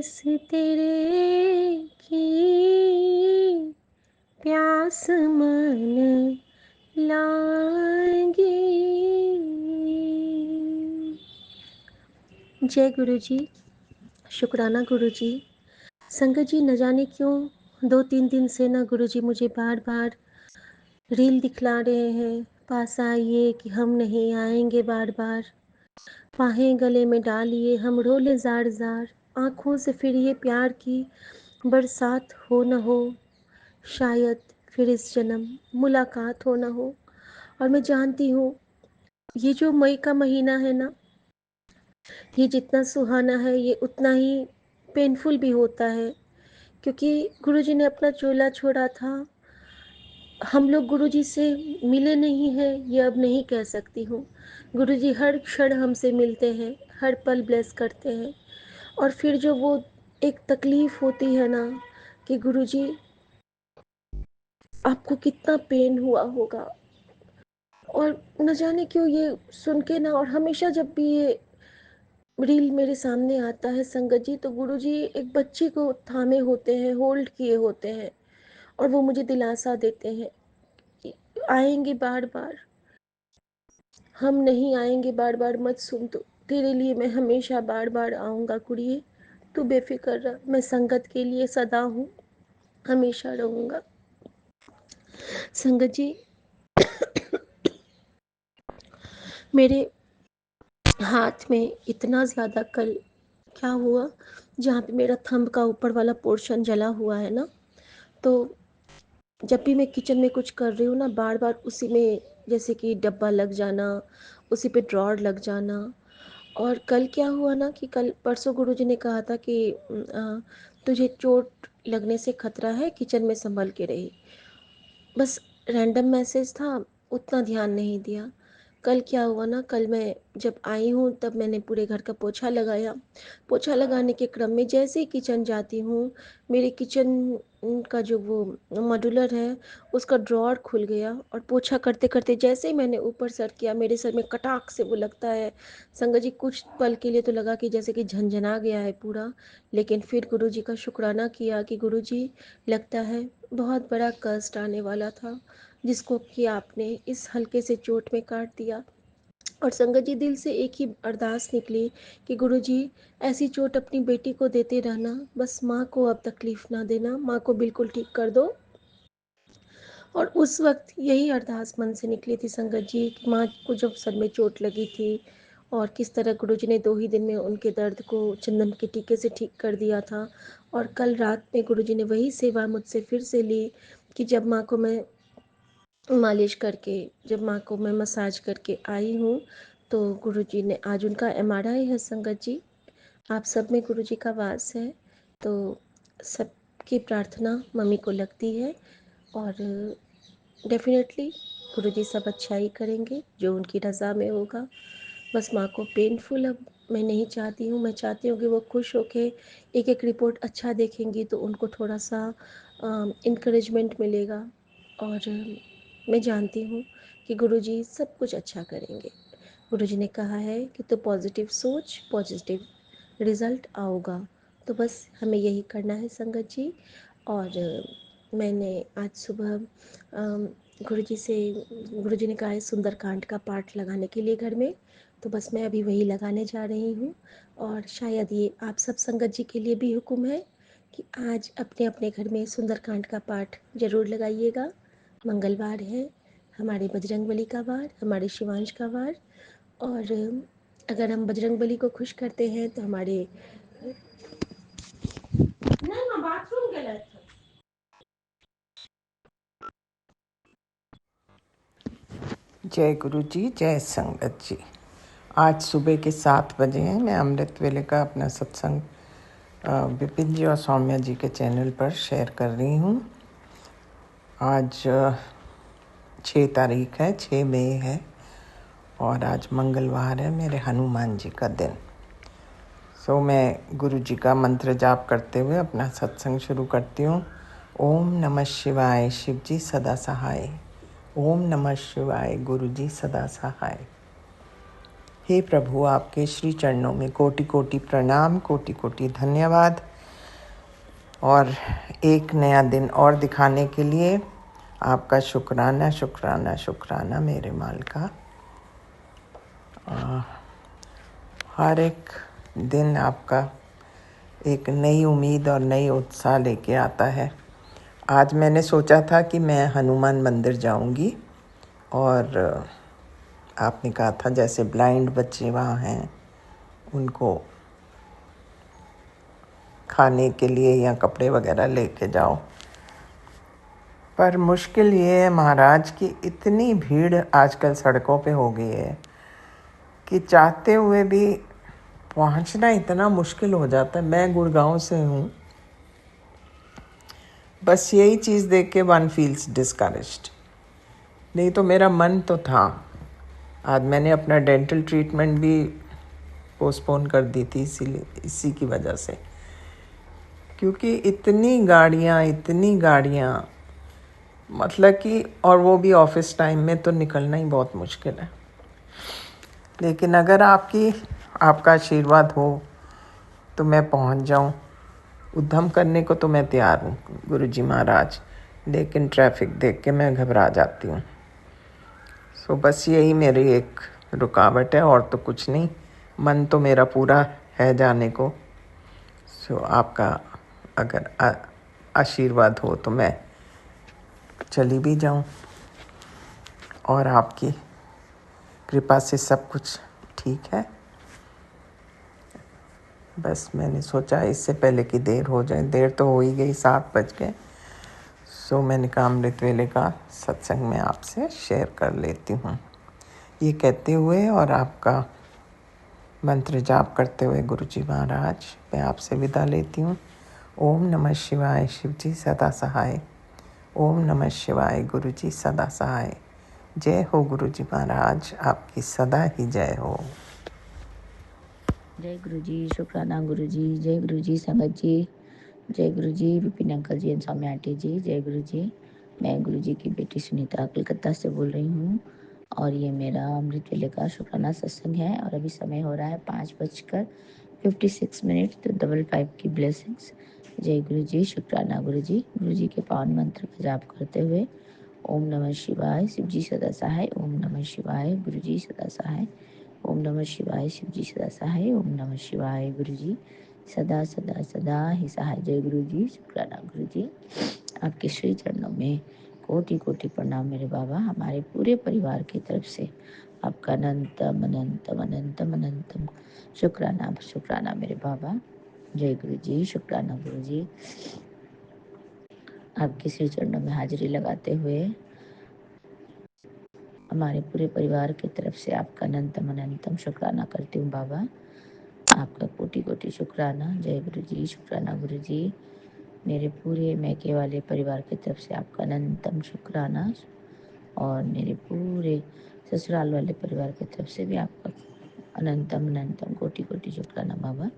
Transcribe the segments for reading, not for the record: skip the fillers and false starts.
बस तेरे की प्यास मन लागी। जय गुरु जी। शुक्राना गुरु जी। संगत जी, न जाने क्यों 2-3 दिन से ना गुरु जी मुझे बार बार रील दिखला रहे हैं, पास आइए कि हम नहीं आएंगे, बार बार बाहें गले में डालिए हम रोले जार जार, आँखों से फिर ये प्यार की बरसात हो न हो, शायद फिर इस जन्म मुलाकात हो न हो। और मैं जानती हूँ ये जो मई का महीना है ना, ये जितना सुहाना है ये उतना ही पेनफुल भी होता है, क्योंकि गुरुजी ने अपना चोला छोड़ा था। हम लोग गुरुजी से मिले नहीं हैं ये अब नहीं कह सकती हूँ। गुरुजी हर क्षण हमसे मिलते हैं, हर पल ब्लेस करते हैं। और फिर जो वो एक तकलीफ़ होती है ना कि गुरुजी आपको कितना पेन हुआ होगा, और न जाने क्यों ये सुन के ना, और हमेशा जब भी ये रील मेरे सामने आता है संगत जी, तो गुरुजी एक बच्चे को थामे होते हैं, होल्ड किए होते हैं, और वो मुझे दिलासा देते हैं कि आएंगे बार बार, हम नहीं आएंगे बार बार, मत सुन, तो तेरे लिए मैं हमेशा बार बार आऊँगा कुड़िए, तू बेफिक्र रह, मैं संगत के लिए सदा हूँ, हमेशा रहूँगा। संगत जी, मेरे हाथ में इतना ज़्यादा कल क्या हुआ, जहाँ पे मेरा थंब का ऊपर वाला पोर्शन जला हुआ है ना, तो जब भी मैं किचन में कुछ कर रही हूँ ना, बार बार उसी में जैसे कि डब्बा लग जाना, उसी पे ड्रॉर लग जाना। और कल क्या हुआ ना कि कल परसों गुरुजी ने कहा था कि तुझे चोट लगने से खतरा है, किचन में संभल के रही। बस रैंडम मैसेज था, उतना ध्यान नहीं दिया। कल क्या हुआ ना, कल मैं जब आई हूँ तब मैंने पूरे घर का पोछा लगाया। पोछा लगाने के क्रम में जैसे ही किचन जाती हूँ, मेरे किचन का जो वो मॉड्यूलर है उसका ड्रॉर खुल गया, और पोछा करते करते जैसे ही मैंने ऊपर सर किया, मेरे सर में कटाक से वो लगता है संगत जी, कुछ पल के लिए तो लगा कि जैसे कि झंझना गया है पूरा। लेकिन फिर गुरुजी का शुक्राना किया कि गुरुजी, लगता है बहुत बड़ा कष्ट आने वाला था, जिसको कि आपने इस हल्के से चोट में काट दिया। और संगत जी, दिल से एक ही अरदास निकली कि गुरुजी, ऐसी चोट अपनी बेटी को देते रहना, बस माँ को अब तकलीफ़ ना देना, माँ को बिल्कुल ठीक कर दो। और उस वक्त यही अरदास मन से निकली थी संगत जी कि माँ को जब सर में चोट लगी थी, और किस तरह गुरुजी ने 2 ही दिन में उनके दर्द को चंदन के टीके से ठीक कर दिया था। और कल रात में गुरुजी ने वही सेवा मुझसे फिर से ली कि जब माँ को मैं मालिश करके, जब माँ को मैं मसाज करके आई हूँ, तो गुरुजी ने आज उनका MRI है संगत जी। आप सब में गुरुजी का वास है, तो सबकी प्रार्थना मम्मी को लगती है, और डेफिनेटली गुरुजी सब अच्छा ही करेंगे जो उनकी रज़ा में होगा। बस माँ को पेनफुल अब मैं नहीं चाहती हूँ, मैं चाहती हूँ कि वो खुश होके एक एक रिपोर्ट अच्छा देखेंगी तो उनको थोड़ा सा इंकरेजमेंट मिलेगा। और मैं जानती हूँ कि गुरुजी सब कुछ अच्छा करेंगे। गुरुजी ने कहा है कि तो पॉजिटिव सोच, पॉजिटिव रिज़ल्ट आओगा, तो बस हमें यही करना है संगत जी। और मैंने आज सुबह गुरुजी से, गुरुजी ने कहा है सुंदरकांड का पाठ लगाने के लिए घर में, तो बस मैं अभी वही लगाने जा रही हूँ। और शायद ये आप सब संगत जी के लिए भी हुक्म है कि आज अपने अपने घर में सुंदरकांड का पाठ ज़रूर लगाइएगा। मंगलवार है, हमारे बजरंगबली का वार, हमारे शिवांश का वार, और अगर हम बजरंगबली को खुश करते हैं तो हमारे नहीं बाथरूम गलत है। जय गुरु जी, जय संगत जी। आज सुबह के 7 बजे हैं। मैं अमृत वेले का अपना सत्संग विपिन जी और सौम्या जी के चैनल पर शेयर कर रही हूँ। आज 6 तारीख है, 6 मई है, और आज मंगलवार है, मेरे हनुमान जी का दिन। मैं गुरु जी का मंत्र जाप करते हुए अपना सत्संग शुरू करती हूँ। ओम नमः शिवाय, शिव जी सदा सहाय। ओम नमः शिवाय, गुरु जी सदा सहाय। हे प्रभु, आपके श्री चरणों में कोटि कोटि प्रणाम, कोटि कोटि धन्यवाद। और एक नया दिन और दिखाने के लिए आपका शुक्राना शुक्राना शुक्राना मेरे मालिका। हर एक दिन आपका एक नई उम्मीद और नई उत्साह लेके आता है। आज मैंने सोचा था कि मैं हनुमान मंदिर जाऊंगी और आपने कहा था जैसे ब्लाइंड बच्चे वहाँ हैं उनको खाने के लिए या कपड़े वगैरह लेके जाओ। पर मुश्किल ये है महाराज कि इतनी भीड़ आजकल सड़कों पे हो गई है कि चाहते हुए भी पहुंचना इतना मुश्किल हो जाता है। मैं गुड़गांव से हूँ, बस यही चीज़ देख के वन फील्स डिस्करेज्ड। नहीं तो मेरा मन तो था। आज मैंने अपना डेंटल ट्रीटमेंट भी पोस्टपोन कर दी थी इसी की वजह से, क्योंकि इतनी गाड़ियाँ मतलब कि, और वो भी ऑफिस टाइम में, तो निकलना ही बहुत मुश्किल है। लेकिन अगर आपका आशीर्वाद हो तो मैं पहुंच जाऊं। उद्यम करने को तो मैं तैयार हूँ गुरुजी महाराज, लेकिन ट्रैफिक देख के मैं घबरा जाती हूँ। सो बस यही मेरी एक रुकावट है और तो कुछ नहीं। मन तो मेरा पूरा है जाने को। सो आपका अगर आशीर्वाद हो तो मैं चली भी जाऊं, और आपकी कृपा से सब कुछ ठीक है। बस मैंने सोचा इससे पहले कि देर हो जाए, देर तो हो ही गई, 7 बज गए। सो मैंने कहा अमृत वेले का सत्संग में आपसे शेयर कर लेती हूँ। ये कहते हुए और आपका मंत्र जाप करते हुए गुरुजी महाराज मैं आपसे विदा लेती हूँ। ओम नमः शिवाय, शिवजी सदा सहाय। ओम नमः शिवाय, गुरुजी सदा सहाय। जय हो गुरुजी महाराज, आपकी सदा ही जय हो। जय गुरु जी, शुक्राना गुरु जी, जय गुरु जी संगत जी, जय गुरु जी विपिन अंकल जी, स्वामी आंटी जी, जय गुरु जी। मैं गुरु जी की बेटी सुनीता कलकत्ता से बोल रही हूँ और ये मेरा अमृत वेले का शुक्राना सत्संग है और अभी समय हो रहा है 5:56 तो 555 की ब्लेसिंग्स। जय गुरु जी, शुक्राना गुरु जी के पावन मंत्र का जाप करते हुए ओम नमः शिवाय, शिव जी सदा सहाय। ओम नमः शिवाय, गुरु जी सदा सहाय। ओम नमः शिवाय, शिव जी सदा सहाय। ओम नमः शिवाय, गुरु जी सदा सदा सदा ही सहाय। जय गुरु जी, शुक्राना गुरु जी। आपके श्री चरणों में कोटि कोटि प्रणाम मेरे बाबा। हमारे पूरे परिवार की तरफ से आपका अनंतम अनंतम अनंतम अनंतम शुक्राना शुक्राना मेरे बाबा। जय गुरु जी, शुक्राना गुरु जी। आपके श्री चरणों में हाजिरी लगाते हुए हमारे पूरे परिवार की तरफ से आपका अनंतम अनंतम शुक्राना करती हूँ बाबा। आपका कोटि कोटि शुक्राना। जय गुरु जी, शुक्राना गुरु जी। मेरे पूरे मैके वाले परिवार की तरफ से आपका अनंतम शुक्राना और मेरे पूरे ससुराल वाले परिवार की तरफ से भी आपका अनंतम अनंतम कोटि कोटि शुक्राना बाबा।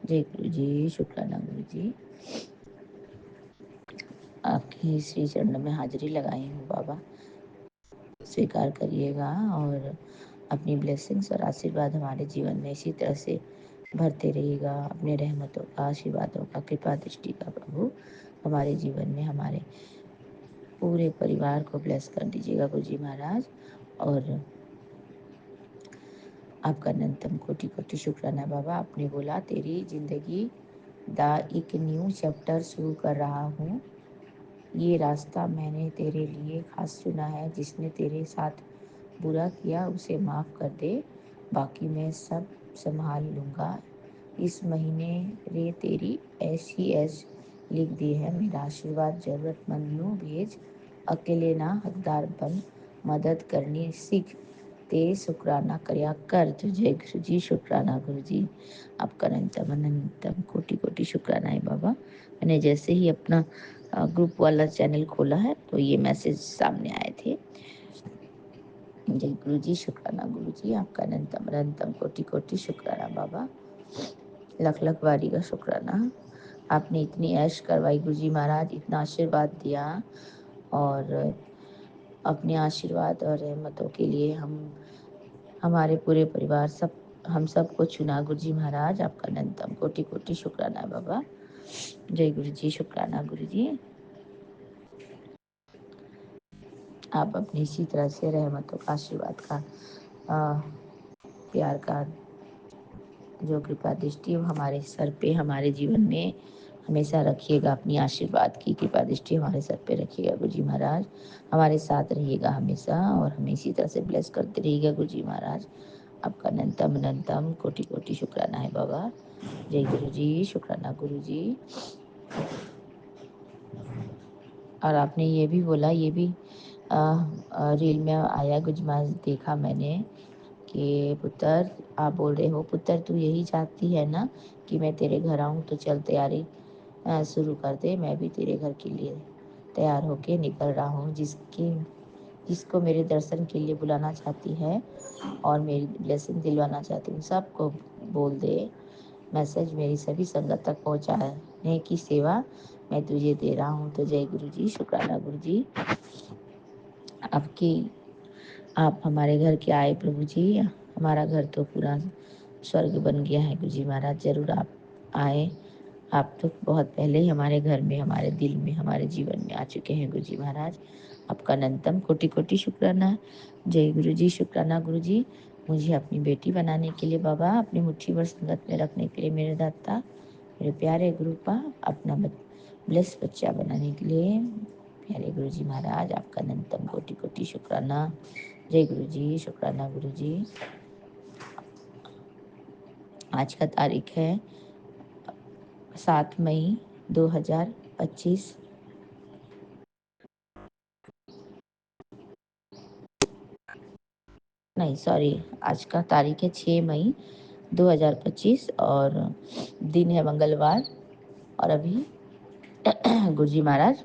जय गुरु जी, शुक्राना गुरु जी। आपके श्री चरणों में हाजिरी लगाई हूँ बाबा, स्वीकार करिएगा और अपनी ब्लेसिंग्स और आशीर्वाद हमारे जीवन में इसी तरह से भरते रहिएगा। अपने रहमतों का, आशीर्वादों का, कृपा दृष्टि का प्रभु हमारे जीवन में हमारे पूरे परिवार को ब्लेस कर दीजिएगा गुरु जी महाराज। और आपका अनंतम कोटि कोटि शुक्राना बाबा। आपने बोला तेरी जिंदगी दा एक न्यू चैप्टर शुरू कर रहा हूँ। ये रास्ता मैंने तेरे लिए खास चुना है। जिसने तेरे साथ बुरा किया उसे माफ़ कर दे, बाकी मैं सब संभाल लूँगा। इस महीने रे तेरी ऐसी ऐश लिख दी है। मेरा आशीर्वाद ज़रूरतमंदों भेज, अकेले ना हकदार बन, मदद करनी सीख, ते शुक्राना करया कर। तो जय गुरु जी, शुक्राना गुरु जी। आपका अनंतम अनंतम कोटि कोटि शुक्राना है बाबा। मैंने जैसे ही अपना ग्रुप वाला चैनल खोला है तो ये मैसेज सामने आए थे। जय गुरु जी, शुक्राना गुरु जी। आपका अनंतम अनंतम कोटि कोटि शुक्राना बाबा। लख लख बारी का शुक्राना। आपने इतनी ऐश करवाई गुरु जी महाराज, इतना आशीर्वाद दिया और अपने आशीर्वाद और रहमतों के लिए हमारे पूरे परिवार हम सबको चुना गुरु जी महाराज। आपका अनंतम कोटि कोटि शुक्राना बाबा। जय गुरु जी, शुक्राना गुरु जी। आप अपनी इसी तरह से रहमतों का, आशीर्वाद का, प्यार का जो कृपा दृष्टि हमारे सर पे, हमारे जीवन में हमेशा रखिएगा। अपनी आशीर्वाद की कृपा दृष्टि हमारे सर पे रखिएगा गुरु जी महाराज। हमारे साथ रहिएगा हमेशा और हमें इसी तरह से ब्लेस करते रहिएगा गुरु जी महाराज। आपका अनंतम अनंतम कोटि कोटि शुक्राना है बाबा। जय गुरु जी, शुक्राना गुरु जी। और आपने ये भी बोला, ये भी रील में आया गुरु जी महाराज, देखा मैंने कि पुत्र, आप बोल रहे हो पुत्र तू यही चाहती है ना कि मैं तेरे घर आऊँ, तो चल तैयारी शुरू कर दे। मैं भी तेरे घर के लिए तैयार होके निकल रहा हूँ। जिसको मेरे दर्शन के लिए बुलाना चाहती है और मेरी ब्लेसिंग दिलवाना चाहती हूँ, सबको बोल दे। मैसेज मेरी सभी संगत तक पहुँचाने की सेवा मैं तुझे दे रहा हूँ। तो जय गुरु जी, शुक्राना गुरु जी। आप हमारे घर के आए प्रभु जी। हमारा घर तो पूरा स्वर्ग बन गया है गुरु जी महाराज। जरूर आप आए। आप तो बहुत पहले ही हमारे घर में, हमारे दिल में, हमारे जीवन में आ चुके हैं गुरु जी महाराज। आपका अनंतम कोटि कोटि शुक्राना। जय गुरु जी, शुक्राना गुरु जी। मुझे अपनी बेटी बनाने के लिए बाबा, अपनी मुट्ठी भर संगत में रखने के लिए मेरे दाता, मेरे प्यारे गुरुपा, अपना ब्लेस बच्चा बनाने के लिए प्यारे गुरु जी महाराज, आपका अनंतम कोटि कोटि शुक्राना। जय गुरु जी, शुक्राना गुरु जी। आज का तारीख है 7 मई 2025। नहीं सॉरी, आज का तारीख है 6 मई 2025 और दिन है मंगलवार। और अभी गुरु जी महाराज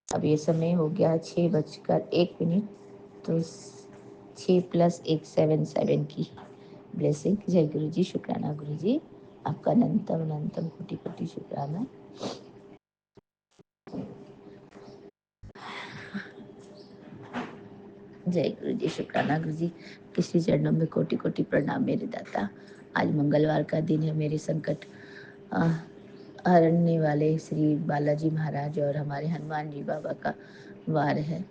अब ये समय हो गया 6:01। तो 6 + 1 7 की ब्लेसिंग। जय गुरु जी, शुक्राना गुरु जी। आपका अनंतम अनंतम कोटि कोटि शुक्राना। जय गुरु जी, शुक्राना गुरु जी। किसी चरणों में कोटि कोटि प्रणाम मेरे दाता। आज मंगलवार का दिन है। मेरे संकट हरने वाले श्री बालाजी महाराज और हमारे हनुमान जी बाबा का वार है।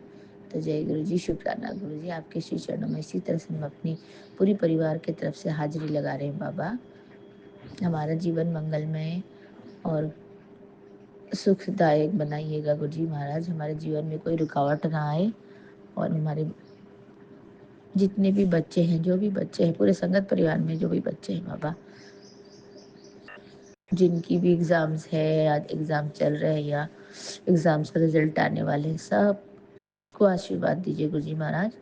तो जय गुरु जी, शुक्राना गुरु जी। आपके श्री चरणों में इसी तरह से हम अपनी पूरी परिवार की तरफ से हाजिरी लगा रहे हैं बाबा। हमारा जीवन मंगलमय और सुखदायक बनाइएगा गुरु जी महाराज। हमारे जीवन में कोई रुकावट ना आए और हमारे जितने भी बच्चे हैं, जो भी बच्चे हैं, पूरे संगत परिवार में जो भी बच्चे हैं बाबा, जिनकी भी एग्ज़ाम्स है या एग्ज़ाम चल रहे हैं या एग्ज़ाम्स का रिजल्ट आने वाले हैं, सबको आशीर्वाद दीजिए गुरु जी महाराज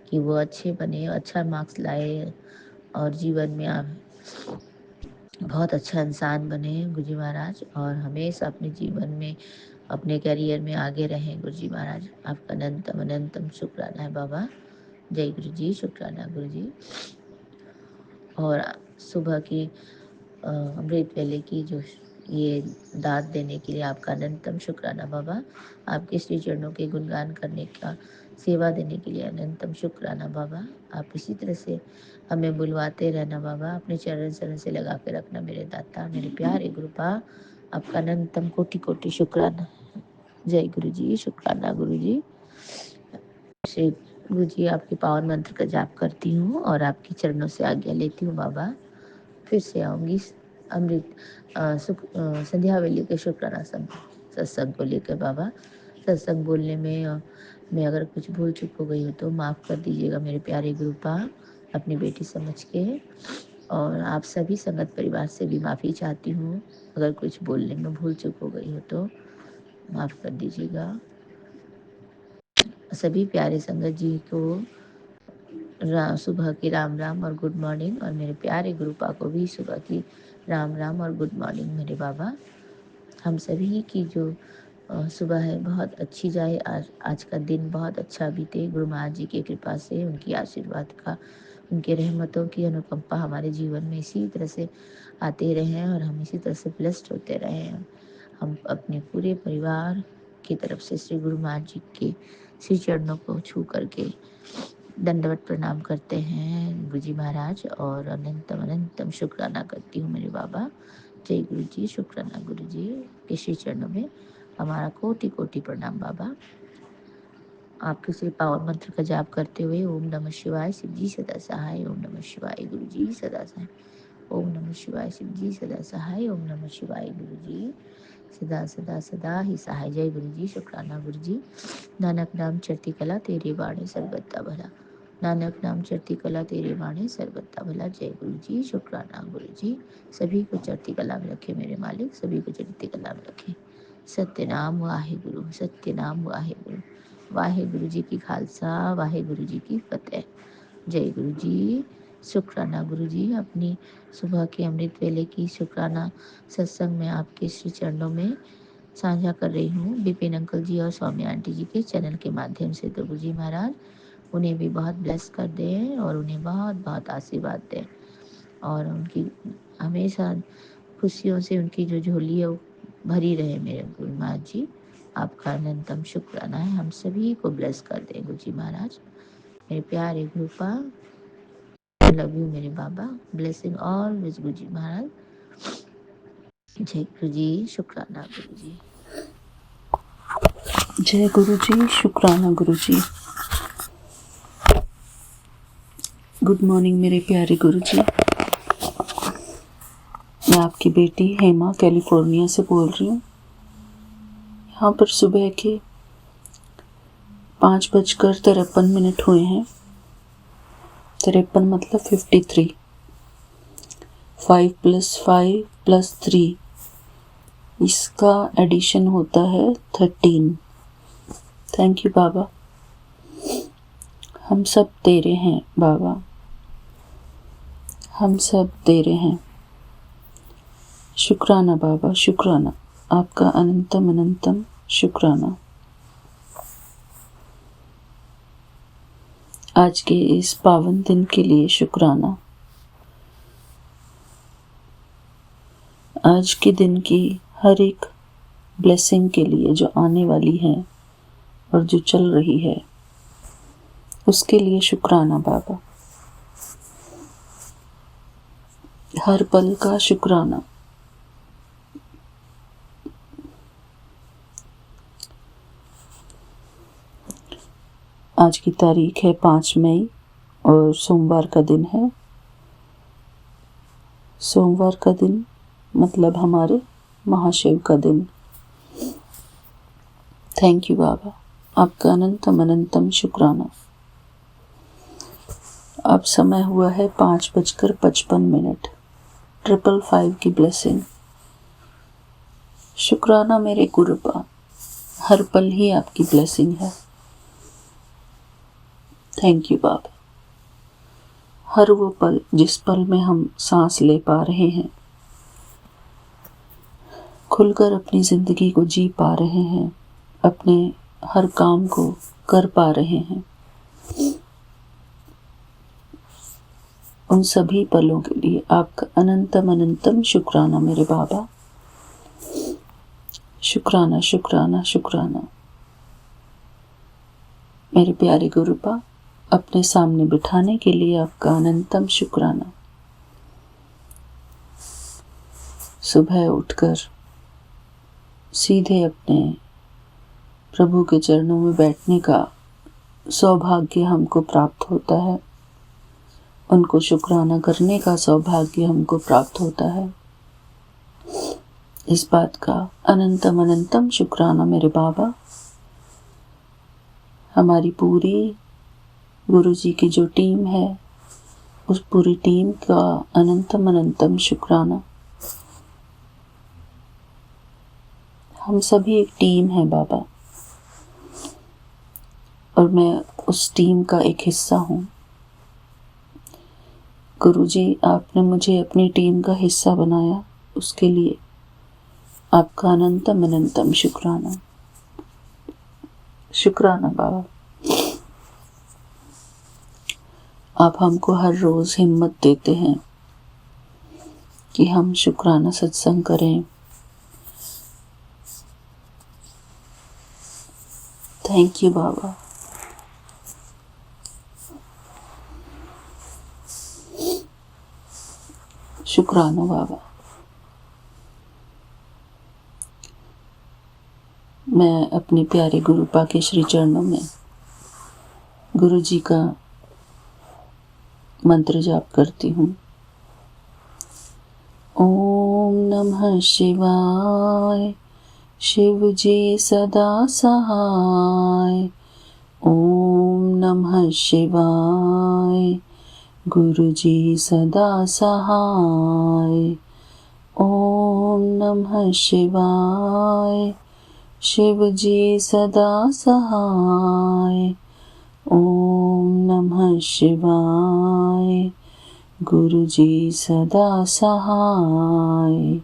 कि वो अच्छे बने, अच्छा मार्क्स लाए और जीवन में आप बहुत अच्छा इंसान बने गुरु जी महाराज। और हमेशा अपने जीवन में, अपने करियर में आगे रहें गुरु जी महाराज। आपका अनंतम अनंतम शुक्राना है बाबा। जय गुरु जी, शुक्राना गुरु जी। और सुबह की अमृत वेले की जो ये दाद देने के लिए आपका अनंतम शुक्राना बाबा। आपके श्री चरणों के गुणगान करने का, सेवा देने के लिए अनंतम शुक्राना बाबा। आप इसी तरह से हमें बुलवाते रहना बाबा। अपने चरण चरण से लगा के रखना मेरे दाता, मेरे प्यारे गुरुपा। आपका अनंतम कोटि कोटि शुक्राना। जय गुरु जी, शुक्राना गुरु जी। श्री गुरु जी, आपके पावन मंत्र का जाप करती हूँ और आपके चरणों से आज्ञा लेती हूँ बाबा। फिर से आऊँगी अमृत संध्या वेले के शुक्राना सत्संग को लेकर बाबा। सत्संग बोलने में मैं अगर कुछ भूल चूक हो गई हूँ तो माफ़ कर दीजिएगा मेरे प्यारे गुरुपा, अपनी बेटी समझ के। और आप सभी संगत परिवार से भी माफ़ी चाहती हूँ, अगर कुछ बोलने में भूल चूक हो गई हो तो माफ़ कर दीजिएगा। सभी प्यारे संगत जी को सुबह की राम राम और गुड मॉर्निंग। और मेरे प्यारे गुरुपा को भी सुबह की राम राम और गुड मॉर्निंग मेरे बाबा। हम सभी की जो सुबह है बहुत अच्छी जाए। आज का दिन बहुत अच्छा बीते गुरु महाराज जी की कृपा से, उनकी आशीर्वाद का, उनके रहमतों की अनुकंपा हमारे जीवन में इसी तरह से आते रहें और हम इसी तरह से ब्लेस्ड होते रहें। हम अपने पूरे परिवार की तरफ से श्री गुरु महाराज जी के श्री चरणों को छू करके दंडवत प्रणाम करते हैं गुरु जी महाराज और अनंतम अनंतम शुक्राना करती हूँ मेरे बाबा। जय गुरु जी, शुक्राना गुरु जी के श्री चरणों में हमारा कोटि कोटि प्रणाम बाबा। आपके श्री पावन मंत्र का जाप करते हुए ओम नमः शिवाय शिव जी सदा सहाय, ओम नमः शिवाय गुरु जी सदा सहाय, ओम नमः शिवाय शिव जी सदा सहाय, ओम नमः शिवाय गुरु जी सदा सदा सदा ही सहाय। जय गुरु जी, शुक्राना गुरु जी। नानक नाम चढ़ती कला तेरे बाणे सर्वदा भला, नानक नाम चढ़ती कला तेरे बाणे सर्वदा भला। जय गुरु जी, शुक्राना गुरु जी। सभी को चढ़ती कला में रखे मेरे मालिक, सभी को चढ़ती कला में रखे। सत्य नाम वाहे गुरु, सत्य नाम वाहे गुरु। वाहे गुरु जी की खालसा, वाहे गुरु जी की फतेह। जय गुरु जी, शुक्राना गुरु जी। अपनी सुबह के अमृत वेले की शुक्राना सत्संग में आपके श्री चरणों में साझा कर रही हूँ। विपिन अंकल जी और स्वामी आंटी जी के चैनल के माध्यम से। तो गुरु जी महाराज उन्हें भी बहुत ब्लेस कर दें और उन्हें बहुत बहुत आशीर्वाद दें और उनकी हमेशा खुशियों से उनकी जो झोली है वो भरी रहे। मेरे गुरु महाराज जी आपका अनंतम शुक्राना है, हम सभी को ब्लेस कर दें गुरु जी महाराज। मेरे प्यारे गुरुपा, लव यू मेरे बाबा, ब्लेसिंग ऑल विज गुरु जी महाराज। जय गुरु जी, शुक्राना गुरु जी। जय गुरु जी, शुक्राना गुरु जी। गुड मॉर्निंग मेरे प्यारे गुरु जी। मैं आपकी बेटी हेमा कैलिफोर्निया से बोल रही हूँ। यहाँ पर सुबह के 5:53 हुए हैं। 53 मतलब 53। 5 + 5 + 3 इसका एडिशन होता है 13। थैंक यू बाबा। हम सब तेरे हैं बाबा, हम सब तेरे हैं। शुक्राना बाबा, शुक्राना, आपका अनंतम अनंतम शुक्राना। आज के इस पावन दिन के लिए शुक्राना। आज के दिन की हर एक ब्लेसिंग के लिए जो आने वाली है और जो चल रही है उसके लिए शुक्राना बाबा। हर पल का शुक्राना। आज की तारीख है 5 मई और सोमवार का दिन है। सोमवार का दिन मतलब हमारे महाशिव का दिन। थैंक यू बाबा, आपका अनंतम अनंतम शुक्राना। अब समय हुआ है 5:55। 555 की ब्लेसिंग। शुक्राना मेरे गुरुपा, हर पल ही आपकी ब्लेसिंग है। थैंक यू बाबा। हर वो पल जिस पल में हम सांस ले पा रहे हैं, खुलकर अपनी जिंदगी को जी पा रहे हैं, अपने हर काम को कर पा रहे हैं, उन सभी पलों के लिए आपका अनंतम अनंतम शुक्राना मेरे बाबा। शुक्राना शुक्राना शुक्राना। मेरे प्यारे गुरुपा, अपने सामने बिठाने के लिए आपका अनंतम शुक्राना। सुबह उठकर सीधे अपने प्रभु के चरणों में बैठने का सौभाग्य हमको प्राप्त होता है, उनको शुक्राना करने का सौभाग्य हमको प्राप्त होता है। इस बात का अनंतम अनंतम शुक्राना मेरे बाबा। हमारी पूरी गुरुजी की जो टीम है उस पूरी टीम का अनंतम अनंतम शुक्राना। हम सभी एक टीम है बाबा और मैं उस टीम का एक हिस्सा हूँ। गुरुजी, आपने मुझे अपनी टीम का हिस्सा बनाया, उसके लिए आपका अनंतम अनंतम शुक्राना। शुक्राना बाबा। आप हमको हर रोज हिम्मत देते हैं कि हम शुक्राना सत्संग करें। थैंक यू बाबा। शुक्राना बाबा। मैं अपने प्यारे गुरुपा के श्री चरणों में गुरु जी का मंत्र जाप करती हूँ। ओम नमः शिवाय, शिव जी सदा सहाय। ओम नमः शिवाय, गुरु जी सदा सहाय। ओम नमः शिवाय, शिव जी सदा सहाय। ओम नमः शिवाय, गुरु जी सदा सहाय।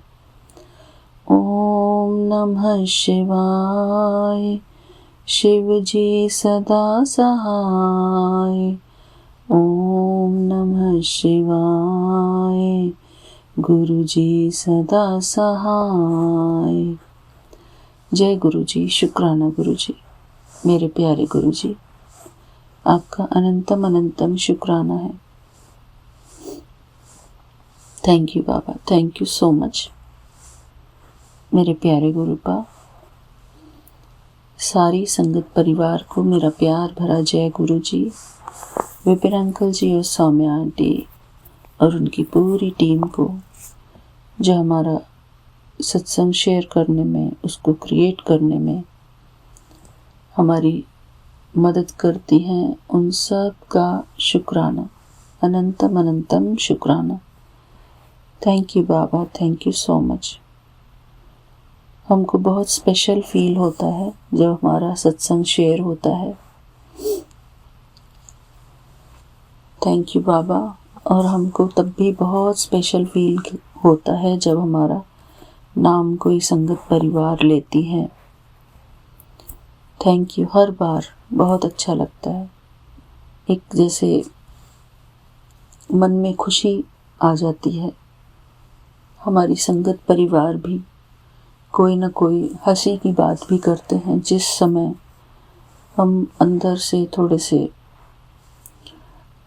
ओम नमः शिवाय, शिव जी सदा सहाय। ओम नमः शिवाय, गुरु जी सदा सहाय। जय गुरु जी, शुक्राना गुरु जी, मेरे प्यारे गुरु जी, आपका अनंतम अनंतम शुक्राना है। Thank you Baba, thank you so much मेरे प्यारे गुरुपा। सारी संगत परिवार को मेरा प्यार भरा जय गुरु जी, विपिन अंकल जी और सौम्या आंटी और उनकी पूरी टीम को जो हमारा सत्संग शेयर करने में, उसको क्रिएट करने में हमारी मदद करती हैं, उन सब का शुक्राना, अनंतम अनंतम शुक्राना। Thank you Baba, thank you so much. हमको बहुत स्पेशल फील होता है जब हमारा सत्संग शेयर होता है। थैंक यू बाबा। और हमको तब भी बहुत स्पेशल फील होता है जब हमारा नाम कोई संगत परिवार लेती है। थैंक यू, हर बार बहुत अच्छा लगता है। एक जैसे मन में खुशी आ जाती है। हमारी संगत परिवार भी कोई ना कोई हंसी की बात भी करते हैं जिस समय हम अंदर से थोड़े से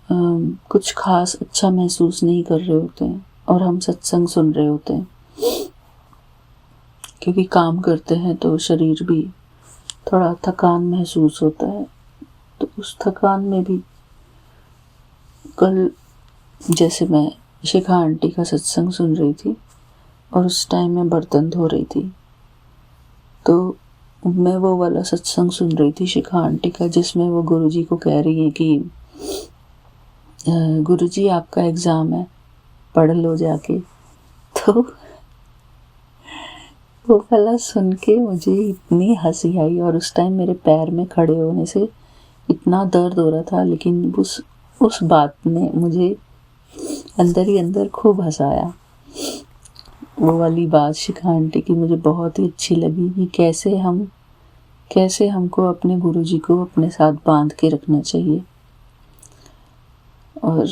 कुछ खास अच्छा महसूस नहीं कर रहे होते हैं और हम सत्संग सुन रहे होते हैं, क्योंकि काम करते हैं तो शरीर भी थोड़ा थकान महसूस होता है। तो उस थकान में भी कल जैसे मैं शिखा आंटी का सत्संग सुन रही थी और उस टाइम मैं बर्तन धो रही थी, तो मैं वो वाला सत्संग सुन रही थी शिखा आंटी का जिसमें वो गुरुजी को कह रही है कि गुरुजी आपका एग्ज़ाम है, पढ़ लो जाके। तो वो वाला सुन के मुझे इतनी हंसी आई और उस टाइम मेरे पैर में खड़े होने से इतना दर्द हो रहा था, लेकिन उस बात ने मुझे अंदर ही अंदर खूब हंसाया। वो वाली बात शिखा आंटी की मुझे बहुत ही अच्छी लगी कि कैसे हमको अपने गुरुजी को अपने साथ बांध के रखना चाहिए और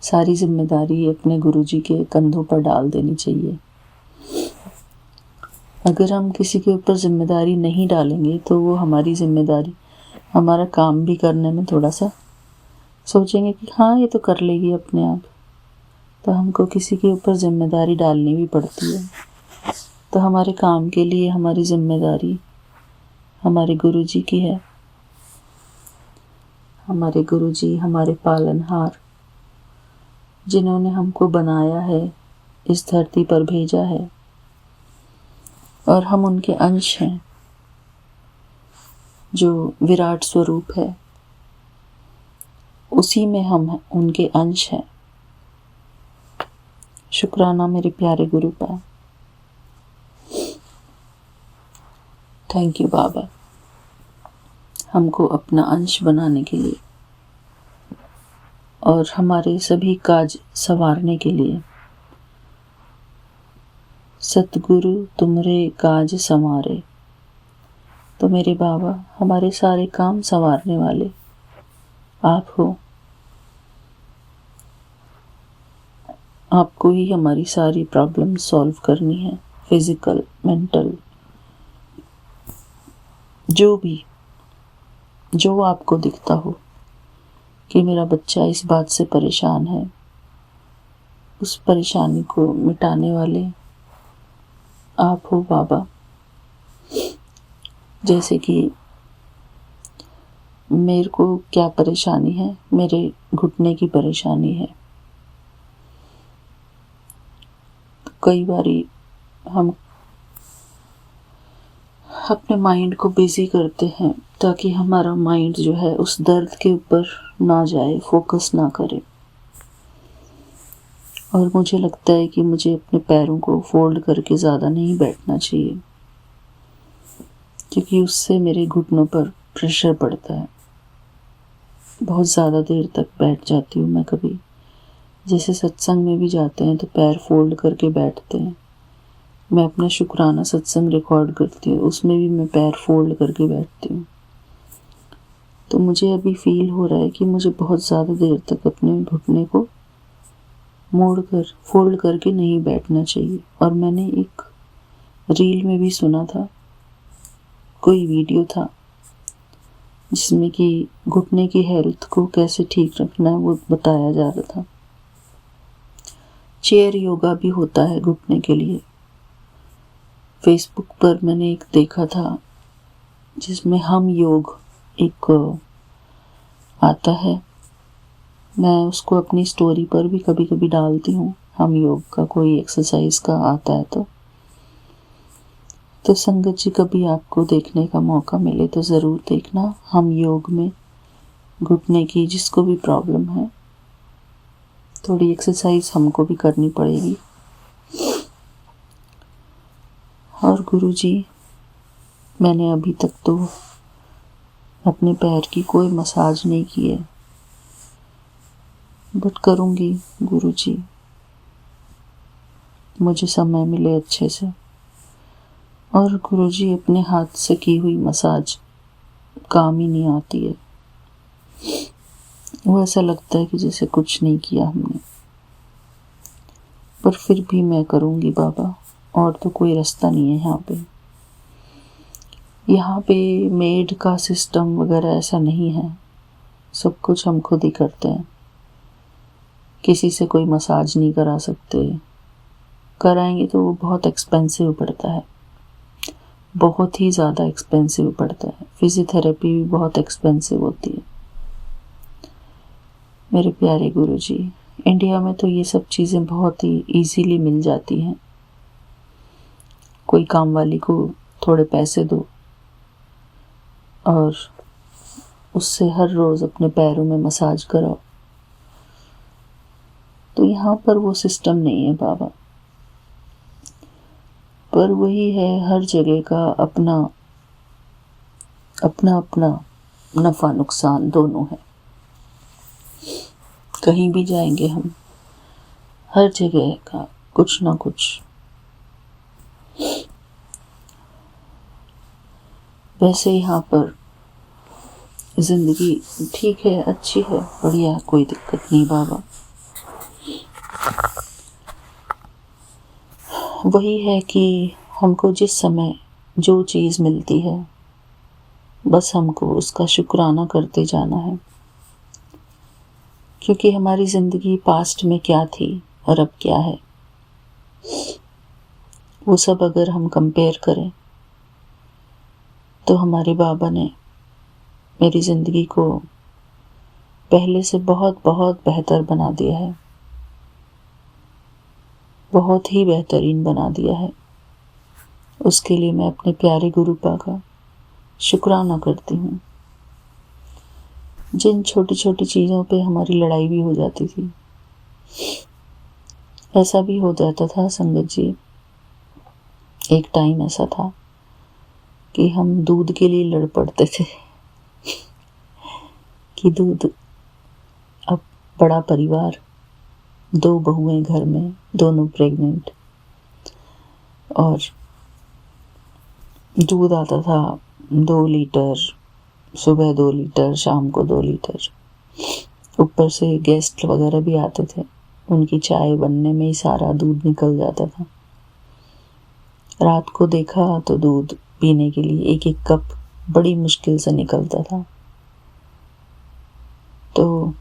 सारी जिम्मेदारी अपने गुरुजी के कंधों पर डाल देनी चाहिए। अगर हम किसी के ऊपर जिम्मेदारी नहीं डालेंगे तो वो हमारी जिम्मेदारी, हमारा काम भी करने में थोड़ा सा सोचेंगे कि हाँ ये तो कर लेगी अपने आप, तो हमको किसी के ऊपर जिम्मेदारी डालनी भी पड़ती है। तो हमारे काम के लिए हमारी जिम्मेदारी हमारे गुरुजी की है। हमारे गुरुजी हमारे पालनहार, जिन्होंने हमको बनाया है, इस धरती पर भेजा है और हम उनके अंश हैं, जो विराट स्वरूप है उसी में हम उनके अंश हैं। शुक्राना मेरे प्यारे गुरुपा। थैंक यू बाबा, हमको अपना अंश बनाने के लिए और हमारे सभी काज संवारने के लिए। सतगुरु तुमरे काज संवारे। तो मेरे बाबा, हमारे सारे काम संवारने वाले आप हो। आपको ही हमारी सारी प्रॉब्लम सॉल्व करनी है, फिजिकल, मेंटल, जो आपको दिखता हो कि मेरा बच्चा इस बात से परेशान है, उस परेशानी को मिटाने वाले आप हो बाबा। जैसे कि मेरे को क्या परेशानी है, मेरे घुटने की परेशानी है। कई बारी हम अपने माइंड को बिजी करते हैं ताकि हमारा माइंड जो है उस दर्द के ऊपर ना जाए, फोकस ना करे। और मुझे लगता है कि मुझे अपने पैरों को फोल्ड करके ज़्यादा नहीं बैठना चाहिए, क्योंकि उससे मेरे घुटनों पर प्रेशर पड़ता है। बहुत ज़्यादा देर तक बैठ जाती हूँ मैं। कभी जैसे सत्संग में भी जाते हैं तो पैर फोल्ड करके बैठते हैं। मैं अपना शुक्राना सत्संग रिकॉर्ड करती हूँ, उसमें भी मैं पैर फोल्ड करके बैठती हूँ। तो मुझे अभी फील हो रहा है कि मुझे बहुत ज़्यादा देर तक अपने घुटने को मोड़ कर फोल्ड करके नहीं बैठना चाहिए। और मैंने एक रील में भी सुना था, कोई वीडियो था जिसमें कि घुटने की हेल्थ को कैसे ठीक रखना है वो बताया जा रहा था। चेयर योगा भी होता है घुटने के लिए। फेसबुक पर मैंने एक देखा था जिसमें हम योग एक आता है। मैं उसको अपनी स्टोरी पर भी कभी कभी डालती हूँ। हम योग का कोई एक्सरसाइज का आता है तो संगत जी कभी आपको देखने का मौका मिले तो ज़रूर देखना। हम योग में घुटने की जिसको भी प्रॉब्लम है, थोड़ी एक्सरसाइज हमको भी करनी पड़ेगी। और गुरुजी, मैंने अभी तक तो अपने पैर की कोई मसाज नहीं की है, बट करूँगी गुरुजी, मुझे समय मिले अच्छे से। और गुरुजी, अपने हाथ से की हुई मसाज काम ही नहीं आती है। वो ऐसा लगता है कि जैसे कुछ नहीं किया हमने। पर फिर भी मैं करूँगी बाबा, और तो कोई रास्ता नहीं है यहाँ पे। यहाँ पे मेड का सिस्टम वगैरह ऐसा नहीं है, सब कुछ हम खुद ही करते हैं। किसी से कोई मसाज नहीं करा सकते, कराएंगे तो वो बहुत एक्सपेंसिव पड़ता है, बहुत ही ज़्यादा एक्सपेंसिव पड़ता है। फिजियोथेरेपी भी बहुत एक्सपेंसिव होती है। मेरे प्यारे गुरुजी, इंडिया में तो ये सब चीज़ें बहुत ही इजीली मिल जाती हैं। कोई काम वाली को थोड़े पैसे दो और उससे हर रोज़ अपने पैरों में मसाज कराओ। तो यहाँ पर वो सिस्टम नहीं है बाबा। पर वही है, हर जगह का अपना अपना अपना नफ़ा नुकसान दोनों है। कहीं भी जाएंगे हम, हर जगह का कुछ ना कुछ। वैसे यहाँ पर ज़िंदगी ठीक है, अच्छी है, बढ़िया, कोई दिक्कत नहीं बाबा। वही है कि हमको जिस समय जो चीज़ मिलती है बस हमको उसका शुक्राना करते जाना है। क्योंकि हमारी ज़िंदगी पास्ट में क्या थी और अब क्या है, वो सब अगर हम कंपेयर करें तो हमारे बाबा ने मेरी ज़िंदगी को पहले से बहुत बहुत बेहतर बना दिया है, बहुत ही बेहतरीन बना दिया है। उसके लिए मैं अपने प्यारे गुरुपा का शुक्राना करती हूँ। जिन छोटी छोटी चीज़ों पे हमारी लड़ाई भी हो जाती थी, ऐसा भी हो जाता था संगत जी, एक टाइम ऐसा था कि हम दूध के लिए लड़ पड़ते थे कि दूध, अब बड़ा परिवार, 2 बहुएं घर में, दोनों प्रेग्नेंट, और दूध आता था 2 लीटर, सुबह 2 लीटर, शाम को 2 लीटर। ऊपर से गेस्ट वगैरह भी आते थे, उनकी चाय बनने में ही सारा दूध निकल जाता था। रात को देखा तो दूध पीने के लिए 1-1 कप बड़ी मुश्किल से निकलता था। तो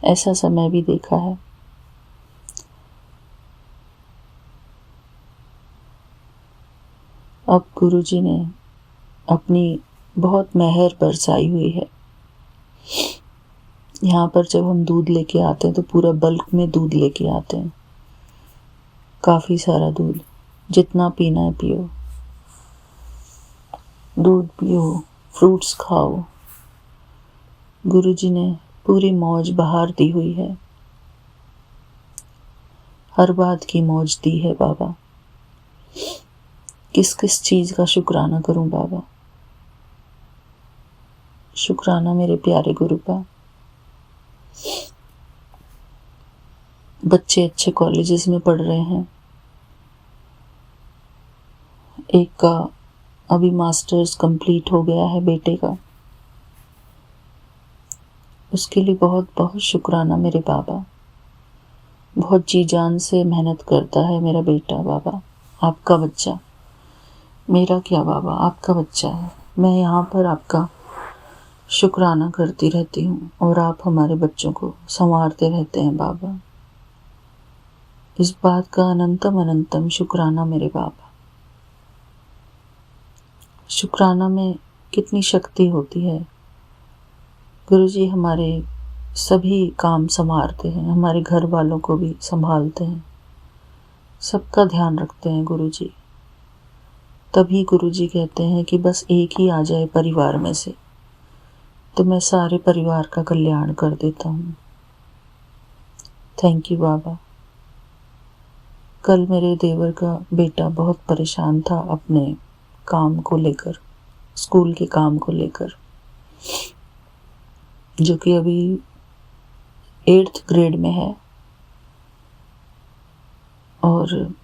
ऐसा समय भी देखा है। अब गुरुजी ने अपनी बहुत मेहर बरसाई हुई है। यहाँ पर जब हम दूध लेके आते हैं तो पूरा बल्क में दूध लेके आते हैं, काफ़ी सारा दूध, जितना पीना है पियो, दूध पियो, फ्रूट्स खाओ। गुरुजी ने पूरी मौज बहार दी हुई है, हर बात की मौज दी है बाबा। किस किस चीज़ का शुक्राना करूं बाबा। शुक्राना मेरे प्यारे गुरु का। बच्चे अच्छे कॉलेजेस में पढ़ रहे हैं, एक का अभी मास्टर्स कंप्लीट हो गया है बेटे का, उसके लिए बहुत बहुत शुक्राना मेरे बाबा। बहुत जी जान से मेहनत करता है मेरा बेटा बाबा, आपका बच्चा। मेरा क्या बाबा, आपका बच्चा है। मैं यहाँ पर आपका शुक्राना करती रहती हूँ और आप हमारे बच्चों को संवारते रहते हैं बाबा। इस बात का अनंतम अनंतम शुक्राना मेरे बाबा। शुक्राना में कितनी शक्ति होती है। गुरुजी हमारे सभी काम संवारते हैं, हमारे घर वालों को भी संभालते हैं, सबका ध्यान रखते हैं गुरुजी। तभी गुरुजी कहते हैं कि बस एक ही आ जाए परिवार में से तो मैं सारे परिवार का कल्याण कर देता हूँ। थैंक यू बाबा। कल मेरे देवर का बेटा बहुत परेशान था अपने काम को लेकर, स्कूल के काम को लेकर, जो कि अभी 8th ग्रेड में है और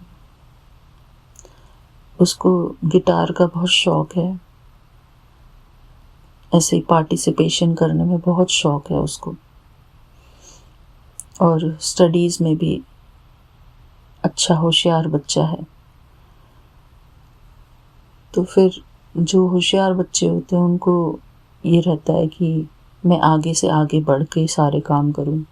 उसको गिटार का बहुत शौक है। ऐसे ही पार्टिसिपेशन करने में बहुत शौक है उसको और स्टडीज़ में भी अच्छा होशियार बच्चा है। तो फिर जो होशियार बच्चे होते हैं उनको ये रहता है कि मैं आगे से आगे बढ़ के सारे काम करूं,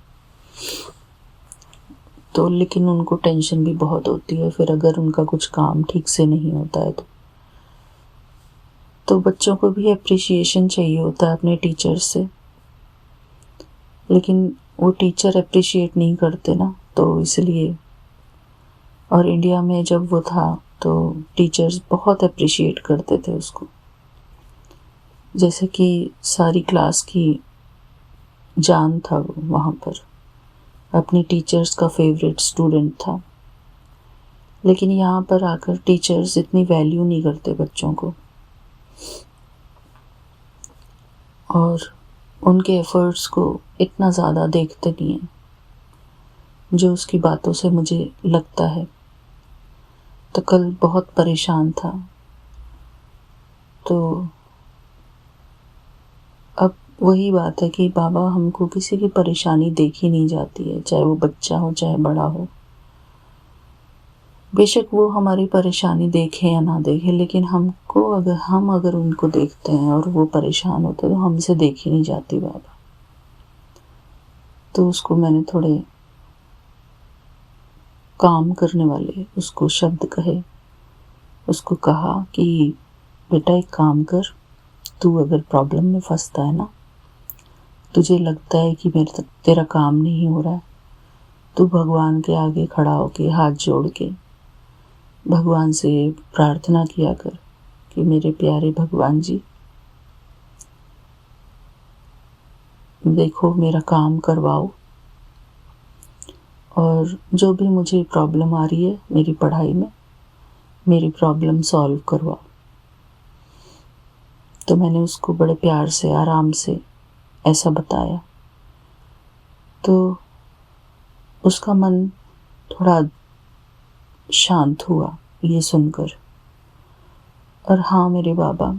तो लेकिन उनको टेंशन भी बहुत होती है फिर अगर उनका कुछ काम ठीक से नहीं होता है तो बच्चों को भी अप्रिसिएशन चाहिए होता है अपने टीचर से, लेकिन वो टीचर अप्रिशिएट नहीं करते ना, तो इसलिए। और इंडिया में जब वो था तो टीचर्स बहुत अप्रिशिएट करते थे उसको, जैसे कि सारी क्लास की जान था वो वहाँ पर, अपनी टीचर्स का फेवरेट स्टूडेंट था। लेकिन यहाँ पर आकर टीचर्स इतनी वैल्यू नहीं करते बच्चों को और उनके एफर्ट्स को इतना ज़्यादा देखते नहीं हैं, जो उसकी बातों से मुझे लगता है। तो कल बहुत परेशान था, तो अब वही बात है कि बाबा हमको किसी की परेशानी देखी नहीं जाती है, चाहे वो बच्चा हो चाहे बड़ा हो। बेशक वो हमारी परेशानी देखे या ना देखे, लेकिन हमको अगर उनको देखते हैं और वो परेशान होते हैं तो हमसे देखी नहीं जाती बाबा। तो उसको मैंने थोड़े काम करने वाले उसको शब्द कहे, उसको कहा कि बेटा एक काम कर, तू अगर प्रॉब्लम में फंसता है ना, तुझे लगता है कि मेरे तक तेरा काम नहीं हो रहा है, तू भगवान के आगे खड़ा होके हाथ जोड़ के भगवान से प्रार्थना किया कर कि मेरे प्यारे भगवान जी, देखो मेरा काम करवाओ और जो भी मुझे प्रॉब्लम आ रही है मेरी पढ़ाई में, मेरी प्रॉब्लम सॉल्व करवाओ। तो मैंने उसको बड़े प्यार से आराम से ऐसा बताया, तो उसका मन थोड़ा शांत हुआ ये सुनकर। और हाँ मेरे बाबा,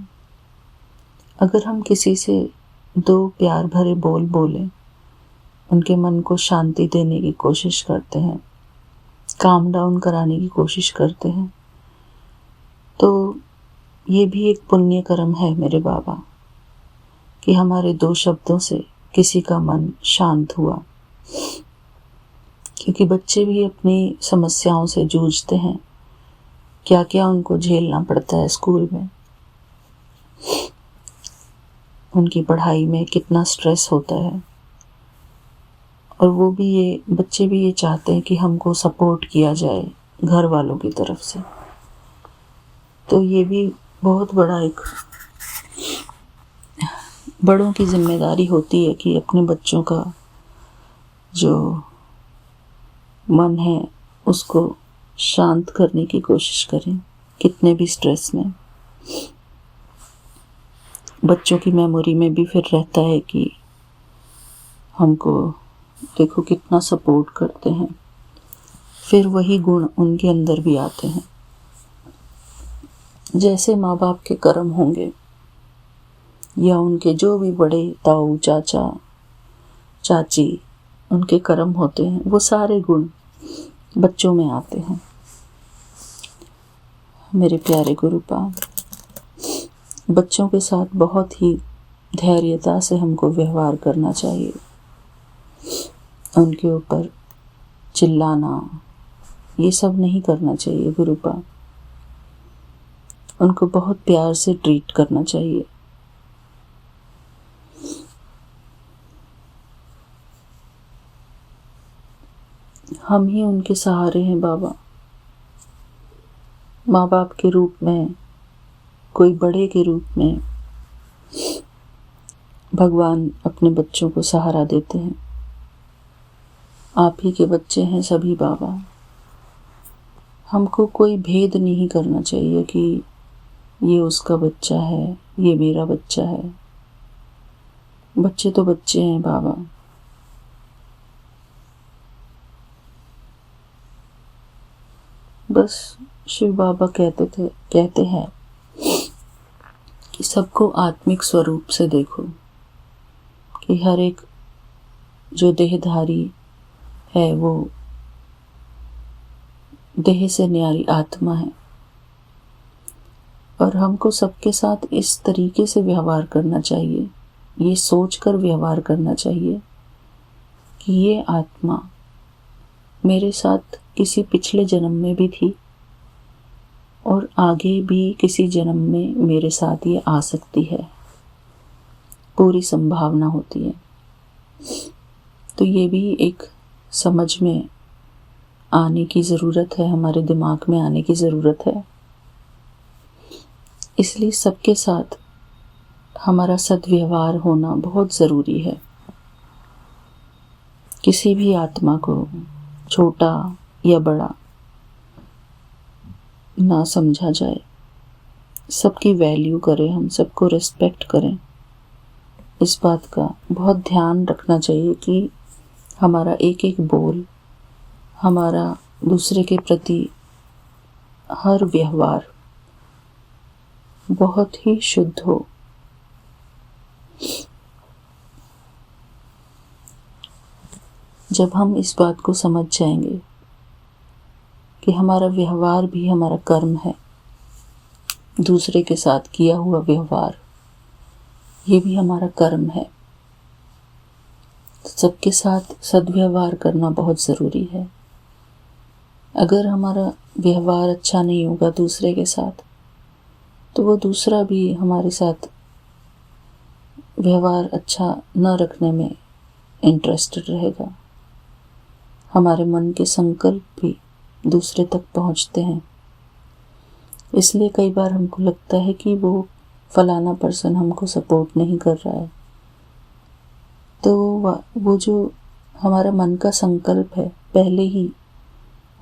अगर हम किसी से 2 प्यार भरे बोल बोलें, उनके मन को शांति देने की कोशिश करते हैं, काम डाउन कराने की कोशिश करते हैं, तो ये भी एक पुण्य कर्म है मेरे बाबा कि हमारे 2 शब्दों से किसी का मन शांत हुआ। क्योंकि बच्चे भी अपनी समस्याओं से जूझते हैं क्या क्या उनको झेलना पड़ता है स्कूल में, उनकी पढ़ाई में कितना स्ट्रेस होता है। और वो भी ये बच्चे भी ये चाहते हैं कि हमको सपोर्ट किया जाए घर वालों की तरफ से। तो ये भी बहुत बड़ा एक बड़ों की जिम्मेदारी होती है कि अपने बच्चों का जो मन है उसको शांत करने की कोशिश करें, कितने भी स्ट्रेस में। बच्चों की मेमोरी में भी फिर रहता है कि हमको देखो कितना सपोर्ट करते हैं, फिर वही गुण उनके अंदर भी आते हैं। जैसे माँ बाप के कर्म होंगे या उनके जो भी बड़े ताऊ चाचा चाची उनके कर्म होते हैं, वो सारे गुण बच्चों में आते हैं। मेरे प्यारे गुरुपाद, बच्चों के साथ बहुत ही धैर्यता से हमको व्यवहार करना चाहिए। उनके ऊपर चिल्लाना ये सब नहीं करना चाहिए गुरुपाद। उनको बहुत प्यार से ट्रीट करना चाहिए। हम ही उनके सहारे हैं बाबा। माँ बाप के रूप में, कोई बड़े के रूप में भगवान अपने बच्चों को सहारा देते हैं। आप ही के बच्चे हैं सभी बाबा। हमको कोई भेद नहीं करना चाहिए कि ये उसका बच्चा है, ये मेरा बच्चा है। बच्चे तो बच्चे हैं बाबा। बस शिव बाबा कहते हैं कि सबको आत्मिक स्वरूप से देखो, कि हर एक जो देहधारी है वो देह से न्यारी आत्मा है। और हमको सबके साथ इस तरीके से व्यवहार करना चाहिए, ये सोचकर व्यवहार करना चाहिए कि ये आत्मा मेरे साथ किसी पिछले जन्म में भी थी और आगे भी किसी जन्म में मेरे साथ ये आ सकती है, पूरी संभावना होती है। तो ये भी एक समझ में आने की ज़रूरत है, हमारे दिमाग में आने की ज़रूरत है। इसलिए सबके साथ हमारा सद्व्यवहार होना बहुत ज़रूरी है। किसी भी आत्मा को छोटा या बड़ा ना समझा जाए, सबकी वैल्यू करें, हम सबको रिस्पेक्ट करें। इस बात का बहुत ध्यान रखना चाहिए कि हमारा एक एक बोल, हमारा दूसरे के प्रति हर व्यवहार बहुत ही शुद्ध हो। जब हम इस बात को समझ जाएंगे कि हमारा व्यवहार भी हमारा कर्म है, दूसरे के साथ किया हुआ व्यवहार ये भी हमारा कर्म है, तो सबके साथ सद्व्यवहार करना बहुत ज़रूरी है। अगर हमारा व्यवहार अच्छा नहीं होगा दूसरे के साथ, तो वो दूसरा भी हमारे साथ व्यवहार अच्छा न रखने में इंटरेस्टेड रहेगा। हमारे मन के संकल्प भी दूसरे तक पहुंचते हैं। इसलिए कई बार हमको लगता है कि वो फलाना पर्सन हमको सपोर्ट नहीं कर रहा है, तो वो जो हमारा मन का संकल्प है पहले ही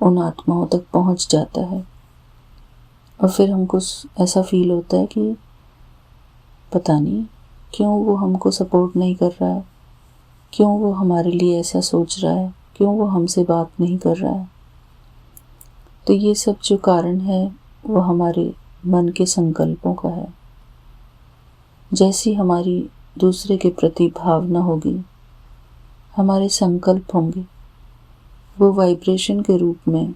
उन आत्माओं तक पहुंच जाता है। और फिर हमको ऐसा फील होता है कि पता नहीं क्यों वो हमको सपोर्ट नहीं कर रहा है, क्यों वो हमारे लिए ऐसा सोच रहा है, क्यों वो हमसे बात नहीं कर रहा है। तो ये सब जो कारण है वो हमारे मन के संकल्पों का है। जैसी हमारी दूसरे के प्रति भावना होगी, हमारे संकल्प होंगे, वो वाइब्रेशन के रूप में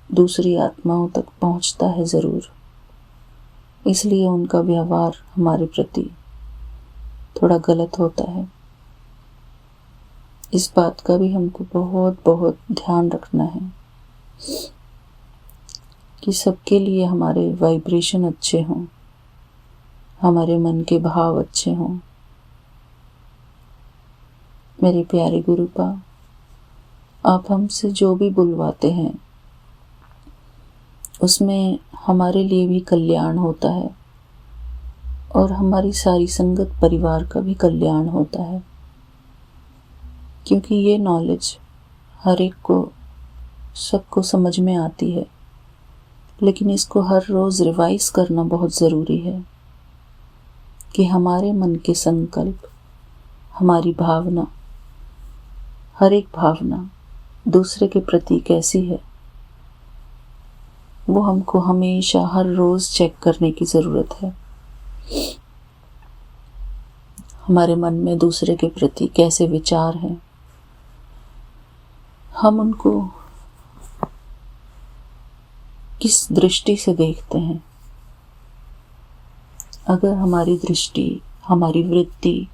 दूसरी आत्माओं तक पहुंचता है ज़रूर। इसलिए उनका व्यवहार हमारे प्रति थोड़ा गलत होता है। इस बात का भी हमको बहुत बहुत ध्यान रखना है। कि सबके लिए हमारे वाइब्रेशन अच्छे हों, हमारे मन के भाव अच्छे हों। मेरे प्यारे गुरुपा, आप हमसे जो भी बुलवाते हैं उसमें हमारे लिए भी कल्याण होता है और हमारी सारी संगत परिवार का भी कल्याण होता है, क्योंकि ये नॉलेज हर एक को, सबको समझ में आती है, लेकिन इसको हर रोज़ रिवाइज करना बहुत ज़रूरी है कि हमारे मन के संकल्प, हमारी भावना, हर एक भावना दूसरे के प्रति कैसी है, वो हमको हमेशा हर रोज़ चेक करने की ज़रूरत है। हमारे मन में दूसरे के प्रति कैसे विचार हैं, हम उनको किस दृष्टि से देखते हैं। अगर हमारी दृष्टि, हमारी वृत्ति,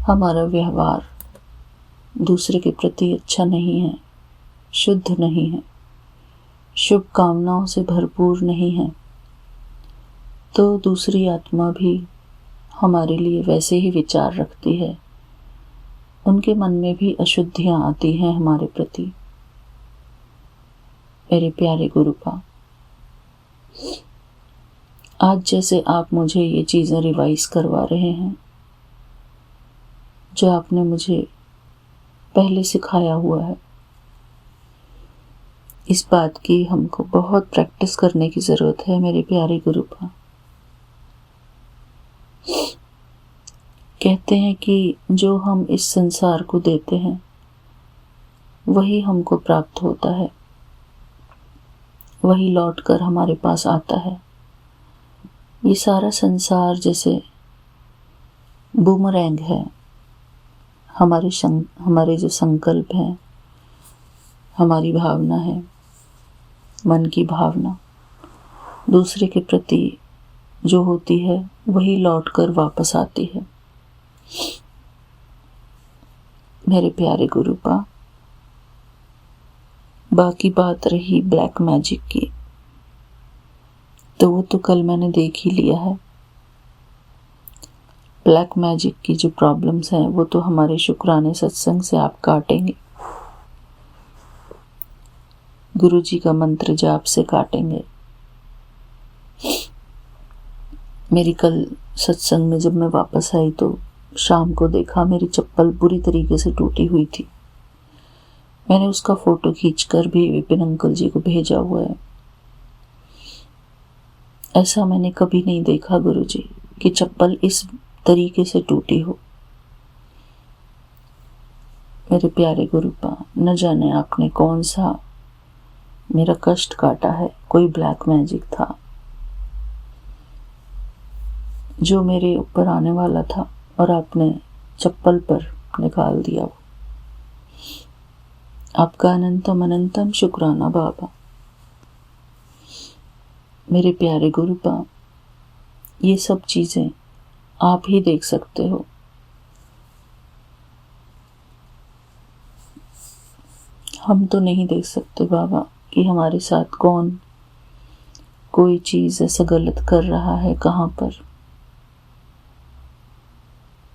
हमारा व्यवहार दूसरे के प्रति अच्छा नहीं है, शुद्ध नहीं है, शुभ कामनाओं से भरपूर नहीं है, तो दूसरी आत्मा भी हमारे लिए वैसे ही विचार रखती है। उनके मन में भी अशुद्धियां आती हैं हमारे प्रति। मेरे प्यारे गुरुपा, आज जैसे आप मुझे ये चीज़ें रिवाइज करवा रहे हैं जो आपने मुझे पहले सिखाया हुआ है, इस बात की हमको बहुत प्रैक्टिस करने की ज़रूरत है मेरे प्यारे गुरुपा। कहते हैं कि जो हम इस संसार को देते हैं वही हमको प्राप्त होता है, वही लौट कर हमारे पास आता है। ये सारा संसार जैसे बूमरैंग है। हमारे जो संकल्प हैं, हमारी भावना है, मन की भावना दूसरे के प्रति जो होती है वही लौट कर वापस आती है। मेरे प्यारे गुरुपा, बाकी बात रही ब्लैक मैजिक की, तो वो तो कल मैंने देख ही लिया है। ब्लैक मैजिक की जो प्रॉब्लम्स हैं वो तो हमारे शुक्राने सत्संग से आप काटेंगे, गुरुजी का मंत्र जाप से काटेंगे। मेरी कल सत्संग में जब मैं वापस आई तो शाम को देखा मेरी चप्पल बुरी तरीके से टूटी हुई थी। मैंने उसका फोटो खींचकर भी विपिन अंकल जी को भेजा हुआ है। ऐसा मैंने कभी नहीं देखा गुरुजी कि चप्पल इस तरीके से टूटी हो। मेरे प्यारे गुरुपा, न जाने आपने कौन सा मेरा कष्ट काटा है। कोई ब्लैक मैजिक था जो मेरे ऊपर आने वाला था और आपने चप्पल पर निकाल दिया। आपका अनंतम अनंतम शुक्राना बाबा। मेरे प्यारे गुरुपा, ये सब चीज़ें आप ही देख सकते हो। हम तो नहीं देख सकते बाबा कि हमारे साथ कौन कोई चीज़ ऐसा गलत कर रहा है, कहाँ पर।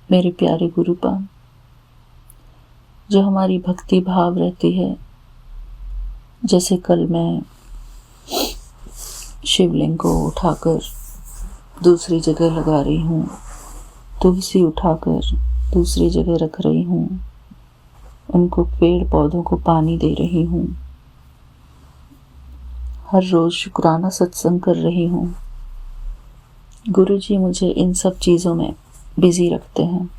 मेरे प्यारे गुरुपा, जो हमारी भक्ति भाव रहती है, जैसे कल मैं शिवलिंग को उठाकर दूसरी जगह लगा रही हूँ, तुलसी उठाकर दूसरी जगह रख रही हूँ, उनको पेड़ पौधों को पानी दे रही हूँ, हर रोज़ शुक्राना सत्संग कर रही हूँ। गुरुजी मुझे इन सब चीज़ों में बिजी रखते हैं।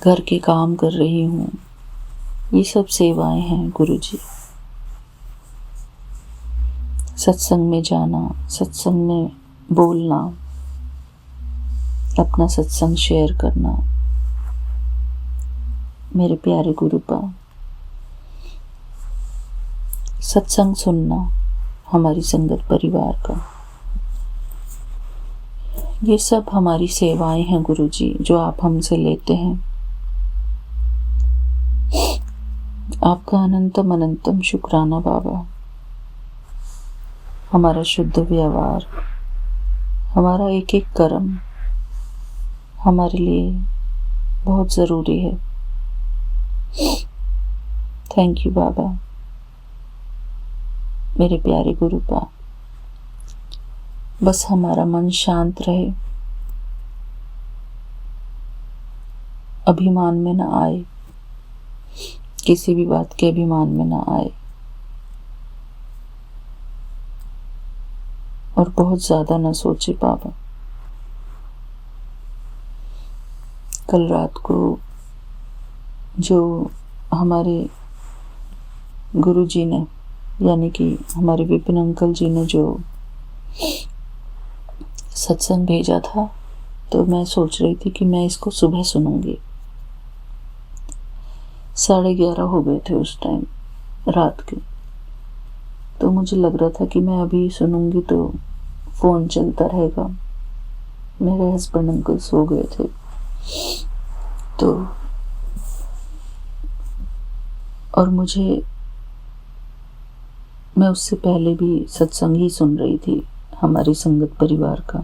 घर के काम कर रही हूँ, ये सब सेवाएं हैं गुरुजी। सत्संग में जाना, सत्संग में बोलना, अपना सत्संग शेयर करना। मेरे प्यारे गुरुपा, सत्संग सुनना हमारी संगत परिवार का, ये सब हमारी सेवाएं हैं गुरुजी, जो आप हमसे लेते हैं। आपका अनंतम अनंतम शुक्राना बाबा। हमारा शुद्ध व्यवहार, हमारा एक एक कर्म हमारे लिए बहुत ज़रूरी है। थैंक यू बाबा, मेरे प्यारे गुरुपा। बस हमारा मन शांत रहे, अभिमान में ना आए, किसी भी बात के अभिमान में ना आए, और बहुत ज़्यादा ना सोचे बाबा। कल रात को जो हमारे गुरुजी ने, यानी कि हमारे विपिन अंकल जी ने जो सत्संग भेजा था, तो मैं सोच रही थी कि मैं इसको सुबह सुनूंगी। 11:30 हो गए थे उस टाइम रात के, तो मुझे लग रहा था कि मैं अभी सुनूंगी तो फ़ोन चलता रहेगा। मेरे हस्बैंड अंकल सो गए थे, तो और मैं उससे पहले भी सत्संग ही सुन रही थी हमारी संगत परिवार का।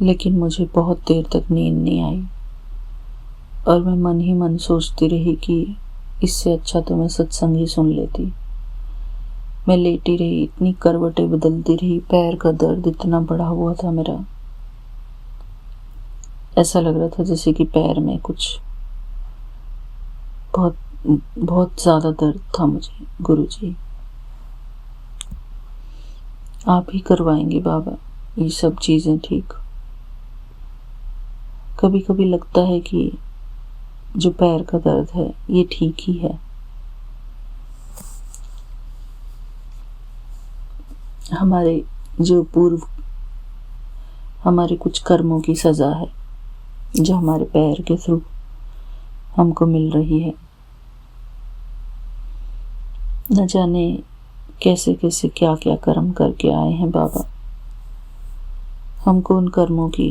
लेकिन मुझे बहुत देर तक नींद नहीं आई, और मैं मन ही मन सोचती रही कि इससे अच्छा तो मैं सत्संग ही सुन लेती। मैं लेटी रही, इतनी करवटें बदलती रही, पैर का दर्द इतना बढ़ा हुआ था मेरा, ऐसा लग रहा था जैसे कि पैर में कुछ बहुत बहुत ज़्यादा दर्द था मुझे। गुरुजी, आप ही करवाएंगे बाबा ये सब चीज़ें ठीक। कभी कभी लगता है कि जो पैर का दर्द है ये ठीक ही है। हमारे जो पूर्व हमारे कुछ कर्मों की सज़ा है जो हमारे पैर के थ्रू हमको मिल रही है। न जाने कैसे कैसे क्या क्या कर्म करके आए हैं बाबा, हमको उन कर्मों की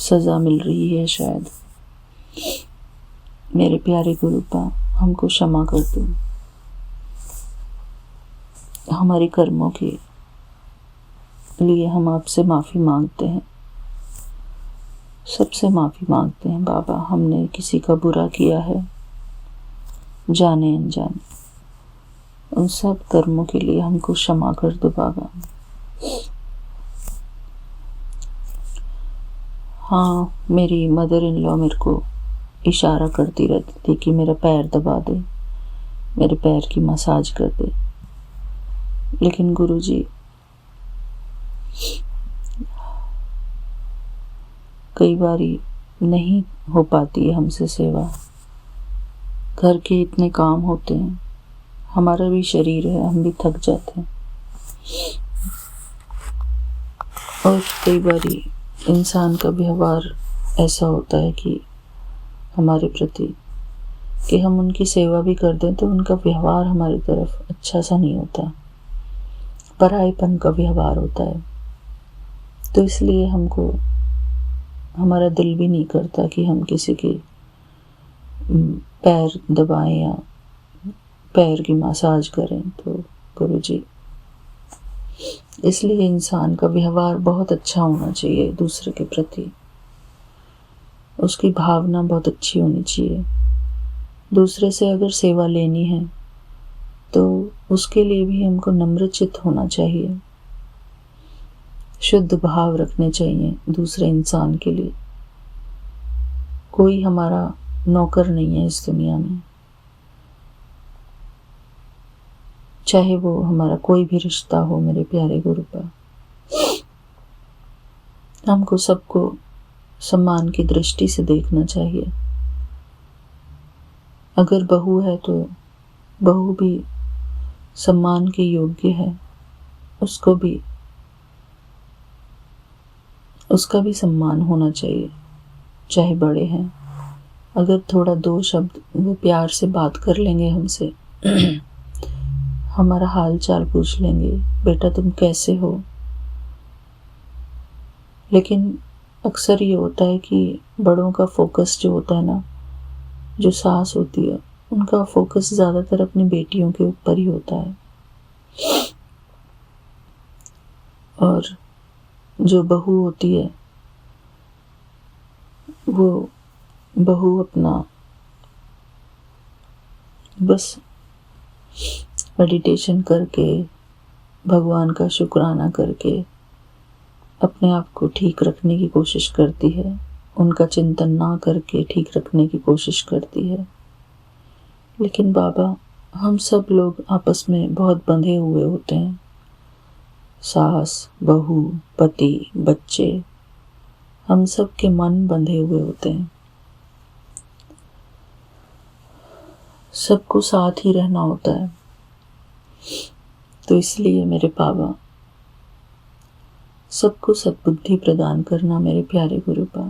सज़ा मिल रही है शायद। मेरे प्यारे गुरुपा, हमको क्षमा कर दो, हमारे कर्मों के लिए हम आपसे माफ़ी मांगते हैं, सबसे माफ़ी मांगते हैं बाबा। हमने किसी का बुरा किया है जाने अनजाने, उन सब कर्मों के लिए हमको क्षमा कर दो बाबा। हाँ, मेरी मदर इन लॉ मेरे को इशारा करती रहती थी कि मेरा पैर दबा दे, मेरे पैर की मसाज कर दे, लेकिन गुरुजी कई बारी नहीं हो पाती है हमसे सेवा। घर के इतने काम होते हैं, हमारा भी शरीर है, हम भी थक जाते हैं, और कई बारी इंसान का व्यवहार ऐसा होता है कि हमारे प्रति कि हम उनकी सेवा भी कर दें तो उनका व्यवहार हमारी तरफ अच्छा सा नहीं होता, परायेपन का व्यवहार होता है। तो इसलिए हमको हमारा दिल भी नहीं करता कि हम किसी के पैर दबाएं या पैर की मसाज करें। तो गुरुजी, इसलिए इंसान का व्यवहार बहुत अच्छा होना चाहिए दूसरे के प्रति, उसकी भावना बहुत अच्छी होनी चाहिए। दूसरे से अगर सेवा लेनी है तो उसके लिए भी हमको नम्रचित्त होना चाहिए, शुद्ध भाव रखने चाहिए दूसरे इंसान के लिए। कोई हमारा नौकर नहीं है इस दुनिया में, चाहे वो हमारा कोई भी रिश्ता हो। मेरे प्यारे गुरुपा, हमको सबको सम्मान की दृष्टि से देखना चाहिए। अगर बहू है तो बहू भी सम्मान के योग्य है, उसका भी सम्मान होना चाहिए, चाहे बड़े हैं। अगर थोड़ा दो शब्द वो प्यार से बात कर लेंगे हमसे, हमारा हाल चाल पूछ लेंगे, बेटा तुम कैसे हो। लेकिन अक्सर ये होता है कि बड़ों का फोकस जो होता है ना, जो सास होती है उनका फोकस ज़्यादातर अपनी बेटियों के ऊपर ही होता है, और जो बहू होती है वो बहू अपना बस मेडिटेशन करके, भगवान का शुक्राना करके अपने आप को ठीक रखने की कोशिश करती है, उनका चिंतन ना करके ठीक रखने की कोशिश करती है। लेकिन बाबा, हम सब लोग आपस में बहुत बंधे हुए होते हैं, सास, बहू, पति, बच्चे, हम सब के मन बंधे हुए होते हैं। सबको साथ ही रहना होता है। तो इसलिए मेरे बाबा, सबको सद्बुद्धि प्रदान करना मेरे प्यारे गुरुपा।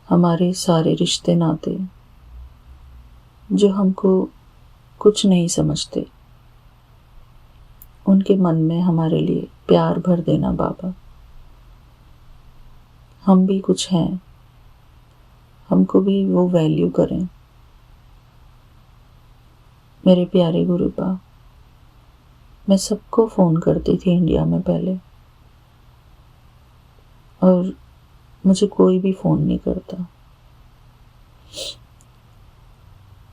हमारे सारे रिश्ते नाते जो हमको कुछ नहीं समझते, उनके मन में हमारे लिए प्यार भर देना बाबा। हम भी कुछ हैं, हमको भी वो वैल्यू करें। मेरे प्यारे गुरुपा, मैं सबको फ़ोन करती थी इंडिया में पहले, और मुझे कोई भी फ़ोन नहीं करता।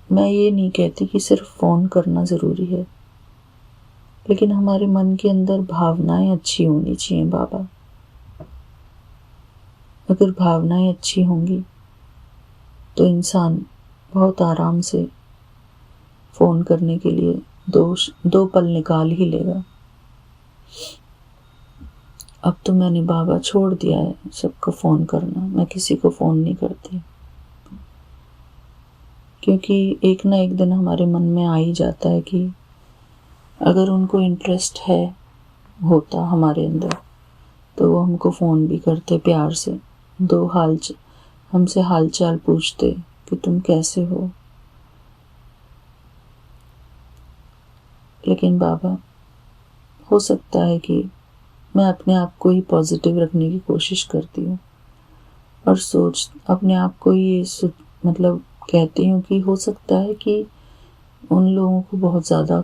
मैं ये नहीं कहती कि सिर्फ फ़ोन करना ज़रूरी है, लेकिन हमारे मन के अंदर भावनाएं अच्छी होनी चाहिए बाबा। अगर भावनाएं अच्छी होंगी तो इंसान बहुत आराम से फ़ोन करने के लिए दो पल निकाल ही लेगा। अब तो मैंने बाबा छोड़ दिया है सबको फ़ोन करना, मैं किसी को फ़ोन नहीं करती, क्योंकि एक ना एक दिन हमारे मन में आ ही जाता है कि अगर उनको इंटरेस्ट होता हमारे अंदर, तो वो हमको फ़ोन भी करते प्यार से, हमसे हालचाल पूछते कि तुम कैसे हो। लेकिन बाबा, हो सकता है कि मैं अपने आप को ही पॉजिटिव रखने की कोशिश करती हूँ, और अपने आप को ही कहती हूँ कि हो सकता है कि उन लोगों को बहुत ज़्यादा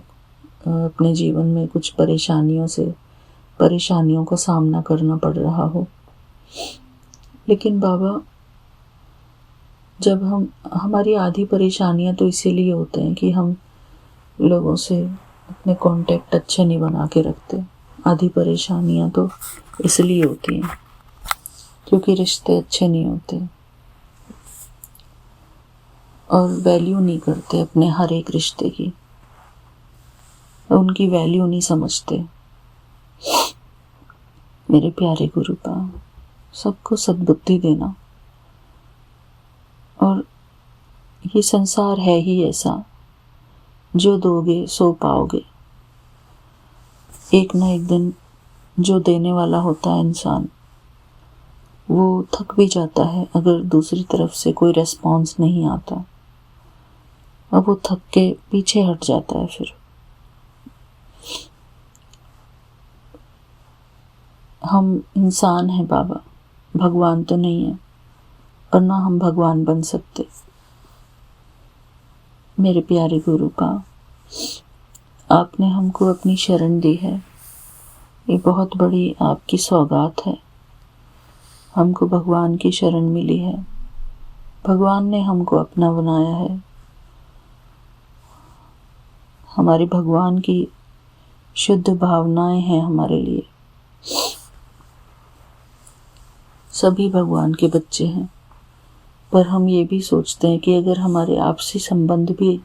अपने जीवन में कुछ परेशानियों का सामना करना पड़ रहा हो। लेकिन बाबा, जब हमारी आधी परेशानियाँ तो इसीलिए होते हैं कि हम लोगों से अपने कांटेक्ट अच्छे नहीं बना के रखते। आधी परेशानियाँ तो इसलिए होती हैं क्योंकि रिश्ते अच्छे नहीं होते और वैल्यू नहीं करते अपने हर एक रिश्ते की, उनकी वैल्यू नहीं समझते। मेरे प्यारे गुरुपा, सबको सद्बुद्धि देना, और ये संसार है ही ऐसा, जो दोगे सो पाओगे। एक ना एक दिन जो देने वाला होता है इंसान, वो थक भी जाता है अगर दूसरी तरफ से कोई रेस्पॉन्स नहीं आता, अब वो थक के पीछे हट जाता है। फिर हम इंसान हैं बाबा, भगवान तो नहीं है, और ना हम भगवान बन सकते। मेरे प्यारे गुरुपा, आपने हमको अपनी शरण दी है, ये बहुत बड़ी आपकी सौगात है। हमको भगवान की शरण मिली है, भगवान ने हमको अपना बनाया है। हमारे भगवान की शुद्ध भावनाएं हैं हमारे लिए। सभी भगवान के बच्चे हैं, पर हम ये भी सोचते हैं कि अगर हमारे आपसी संबंध भी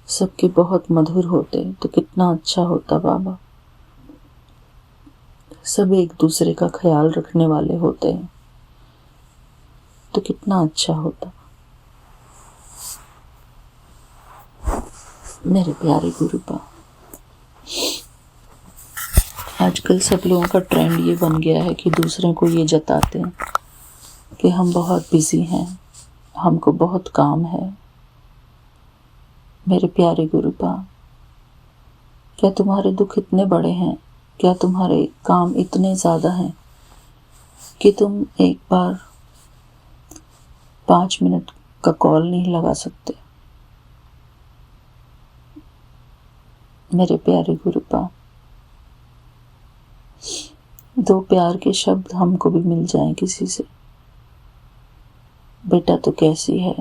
सबके बहुत मधुर होते तो कितना अच्छा होता बाबा। सब एक दूसरे का ख्याल रखने वाले होते हैं तो कितना अच्छा होता। मेरे प्यारे गुरुपा, आजकल सब लोगों का ट्रेंड ये बन गया है कि दूसरों को ये जताते हैं कि हम बहुत बिजी हैं, हमको बहुत काम है। मेरे प्यारे गुरुपा, क्या तुम्हारे दुख इतने बड़े हैं, क्या तुम्हारे काम इतने ज़्यादा हैं कि तुम एक बार 5 मिनट का कॉल नहीं लगा सकते। मेरे प्यारे गुरुपा, दो प्यार के शब्द हमको भी मिल जाएं किसी से। बेटा तो कैसी है,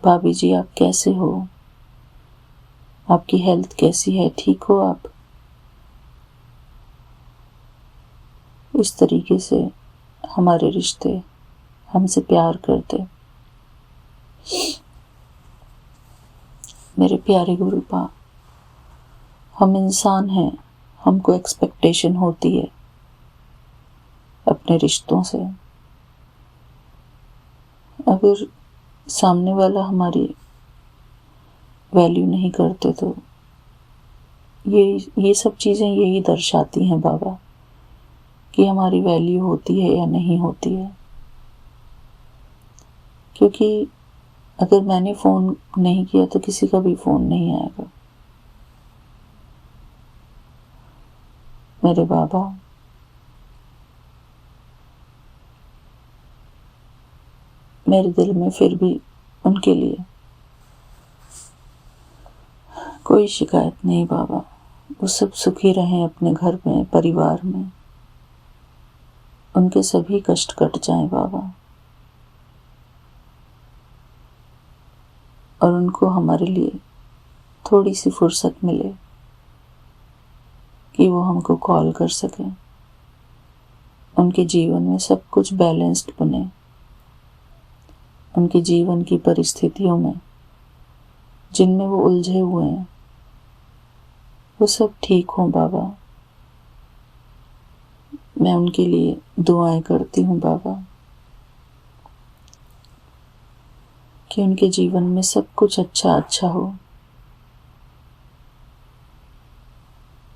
भाभी जी आप कैसे हो, आपकी हेल्थ कैसी है, ठीक हो आप। इस तरीके से हमारे रिश्ते हमसे प्यार करते। मेरे प्यारे गुरुपा, हम इंसान हैं, हमको एक्सपेक्टेशन होती है अपने रिश्तों से। अगर सामने वाला हमारी वैल्यू नहीं करते तो ये सब चीज़ें यही दर्शाती हैं बाबा कि हमारी वैल्यू होती है या नहीं होती है। क्योंकि अगर मैंने फ़ोन नहीं किया तो किसी का भी फ़ोन नहीं आएगा। मेरे बाबा, मेरे दिल में फिर भी उनके लिए कोई शिकायत नहीं बाबा। वो सब सुखी रहें अपने घर में, परिवार में। उनके सभी कष्ट कट जाएं बाबा, और उनको हमारे लिए थोड़ी सी फुर्सत मिले कि वो हमको कॉल कर सकें। उनके जीवन में सब कुछ बैलेंस्ड बने, उनके जीवन की परिस्थितियों में जिनमें वो उलझे हुए हैं वो सब ठीक हों बाबा। मैं उनके लिए दुआएं करती हूँ बाबा कि उनके जीवन में सब कुछ अच्छा अच्छा हो,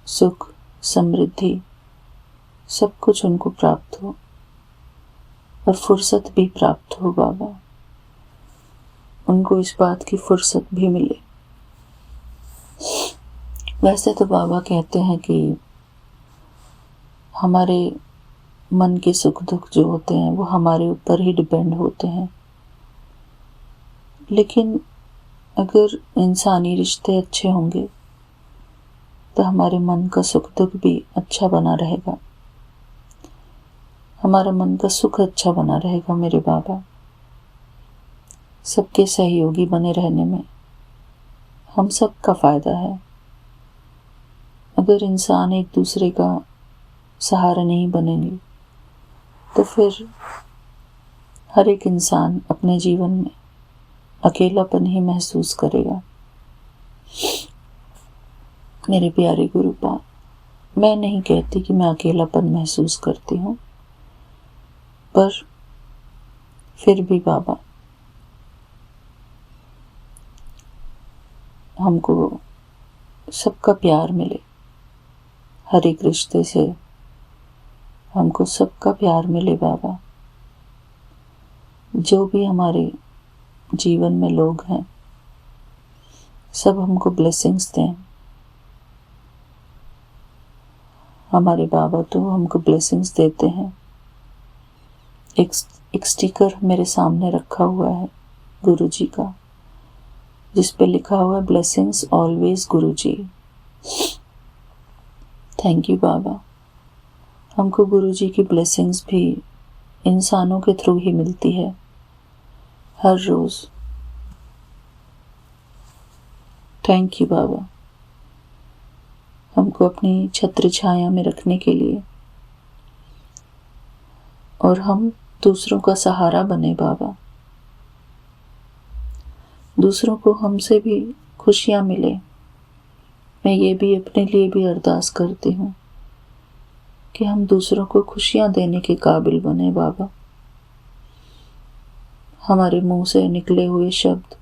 सुख समृद्धि सब कुछ उनको प्राप्त हो और फुर्सत भी प्राप्त हो बाबा। उनको इस बात की फुर्सत भी मिले। वैसे तो बाबा कहते हैं कि हमारे मन के सुख दुख जो होते हैं वो हमारे ऊपर ही डिपेंड होते हैं, लेकिन अगर इंसानी रिश्ते अच्छे होंगे तो हमारे मन का सुख दुख भी अच्छा बना रहेगा, हमारा मन का सुख अच्छा बना रहेगा। मेरे बाबा, सबके सहयोगी बने रहने में हम सबका फ़ायदा है। अगर इंसान एक दूसरे का सहारा नहीं बनेंगे तो फिर हर एक इंसान अपने जीवन में अकेलापन ही महसूस करेगा। मेरे प्यारे गुरुपा, मैं नहीं कहती कि मैं अकेलापन महसूस करती हूँ, पर फिर भी बाबा हमको सबका प्यार मिले, हर एक रिश्ते से हमको सबका प्यार मिले बाबा। जो भी हमारे जीवन में लोग हैं सब हमको ब्लेसिंग्स दें। हमारे बाबा तो हमको ब्लेसिंग्स देते हैं। एक स्टिकर मेरे सामने रखा हुआ है गुरुजी का, जिस पे लिखा हुआ है blessings always Guruji. Thank you बाबा। हमको गुरुजी की ब्लेसिंग्स भी इंसानों के थ्रू ही मिलती है हर रोज़। थैंक यू बाबा, हमको अपनी छत्र छाया में रखने के लिए, और हम दूसरों का सहारा बने बाबा। दूसरों को हमसे भी खुशियाँ मिले। मैं ये भी अपने लिए भी अरदास करती हूँ कि हम दूसरों को खुशियाँ देने के काबिल बने बाबा। हमारे मुंह से निकले हुए शब्द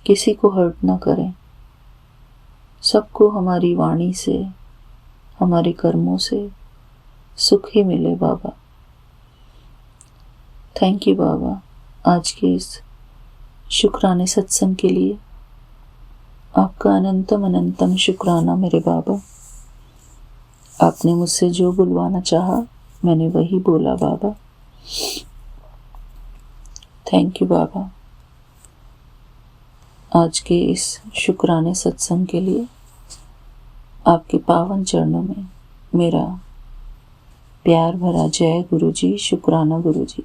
किसी को हर्ट ना करें। सबको हमारी वाणी से, हमारे कर्मों से सुख ही मिले बाबा। थैंक यू बाबा, आज के इस शुक्राने सत्संग के लिए आपका अनंतम अनंतम शुक्राना मेरे बाबा। आपने मुझसे जो बुलवाना चाहा मैंने वही बोला बाबा। थैंक यू बाबा, आज के इस शुक्राने सत्संग के लिए। आपके पावन चरणों में मेरा प्यार भरा जय गुरु जी, शुक्राना गुरु जी।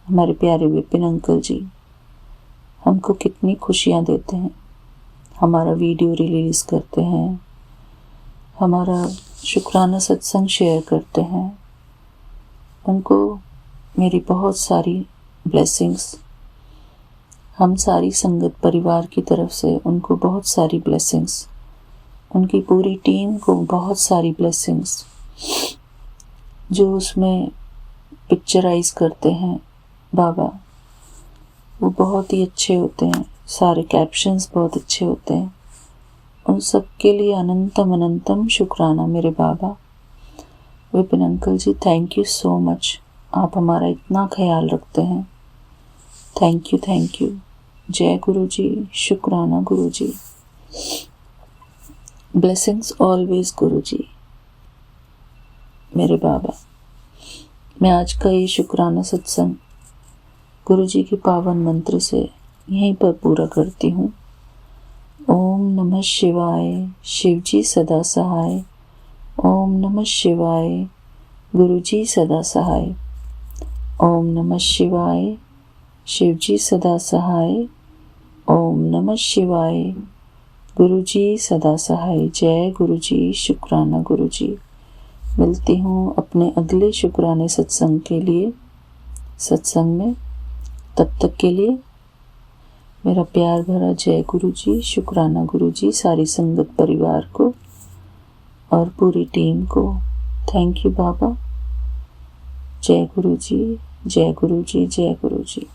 हमारे प्यारे विपिन अंकल जी हमको कितनी खुशियाँ देते हैं, हमारा वीडियो रिलीज़ करते हैं, हमारा शुक्राना सत्संग शेयर करते हैं। उनको मेरी बहुत सारी ब्लेसिंग्स, हम सारी संगत परिवार की तरफ से उनको बहुत सारी ब्लेसिंग्स, उनकी पूरी टीम को बहुत सारी ब्लेसिंग्स। जो उसमें पिक्चराइज करते हैं बाबा, वो बहुत ही अच्छे होते हैं, सारे कैप्शंस बहुत अच्छे होते हैं। उन सब के लिए अनंतम अनंतम शुक्राना मेरे बाबा। Vipin uncle ji, thank you so much, आप हमारा इतना ख्याल रखते हैं। Thank you, thank you. जय गुरु जी, शुक्राना गुरु जी। ब्लेसिंग्स ऑलवेज गुरु जी मेरे बाबा। मैं आज का ये शुक्राना सत्संग गुरु जी के पावन मंत्र से यहीं पर पूरा करती हूँ। ओम नमः शिवाय, शिव जी सदा सहाय। ओम नमः शिवाय, गुरु जी सदा सहाय। ओम नमः शिवाय, शिव जी सदा सहाय। ओम नमः शिवाय, गुरु जी सदा सहाय। जय गुरु जी, शुक्राना गुरु जी। मिलती हूँ अपने अगले शुक्राने सत्संग के लिए, सत्संग में। तब तक के लिए मेरा प्यार भरा जय गुरु जी, शुक्राना गुरु जी, सारी संगत परिवार को और पूरी टीम को। थैंक यू बाबा। जय गुरु जी, जय गुरु जी, जय गुरु जी।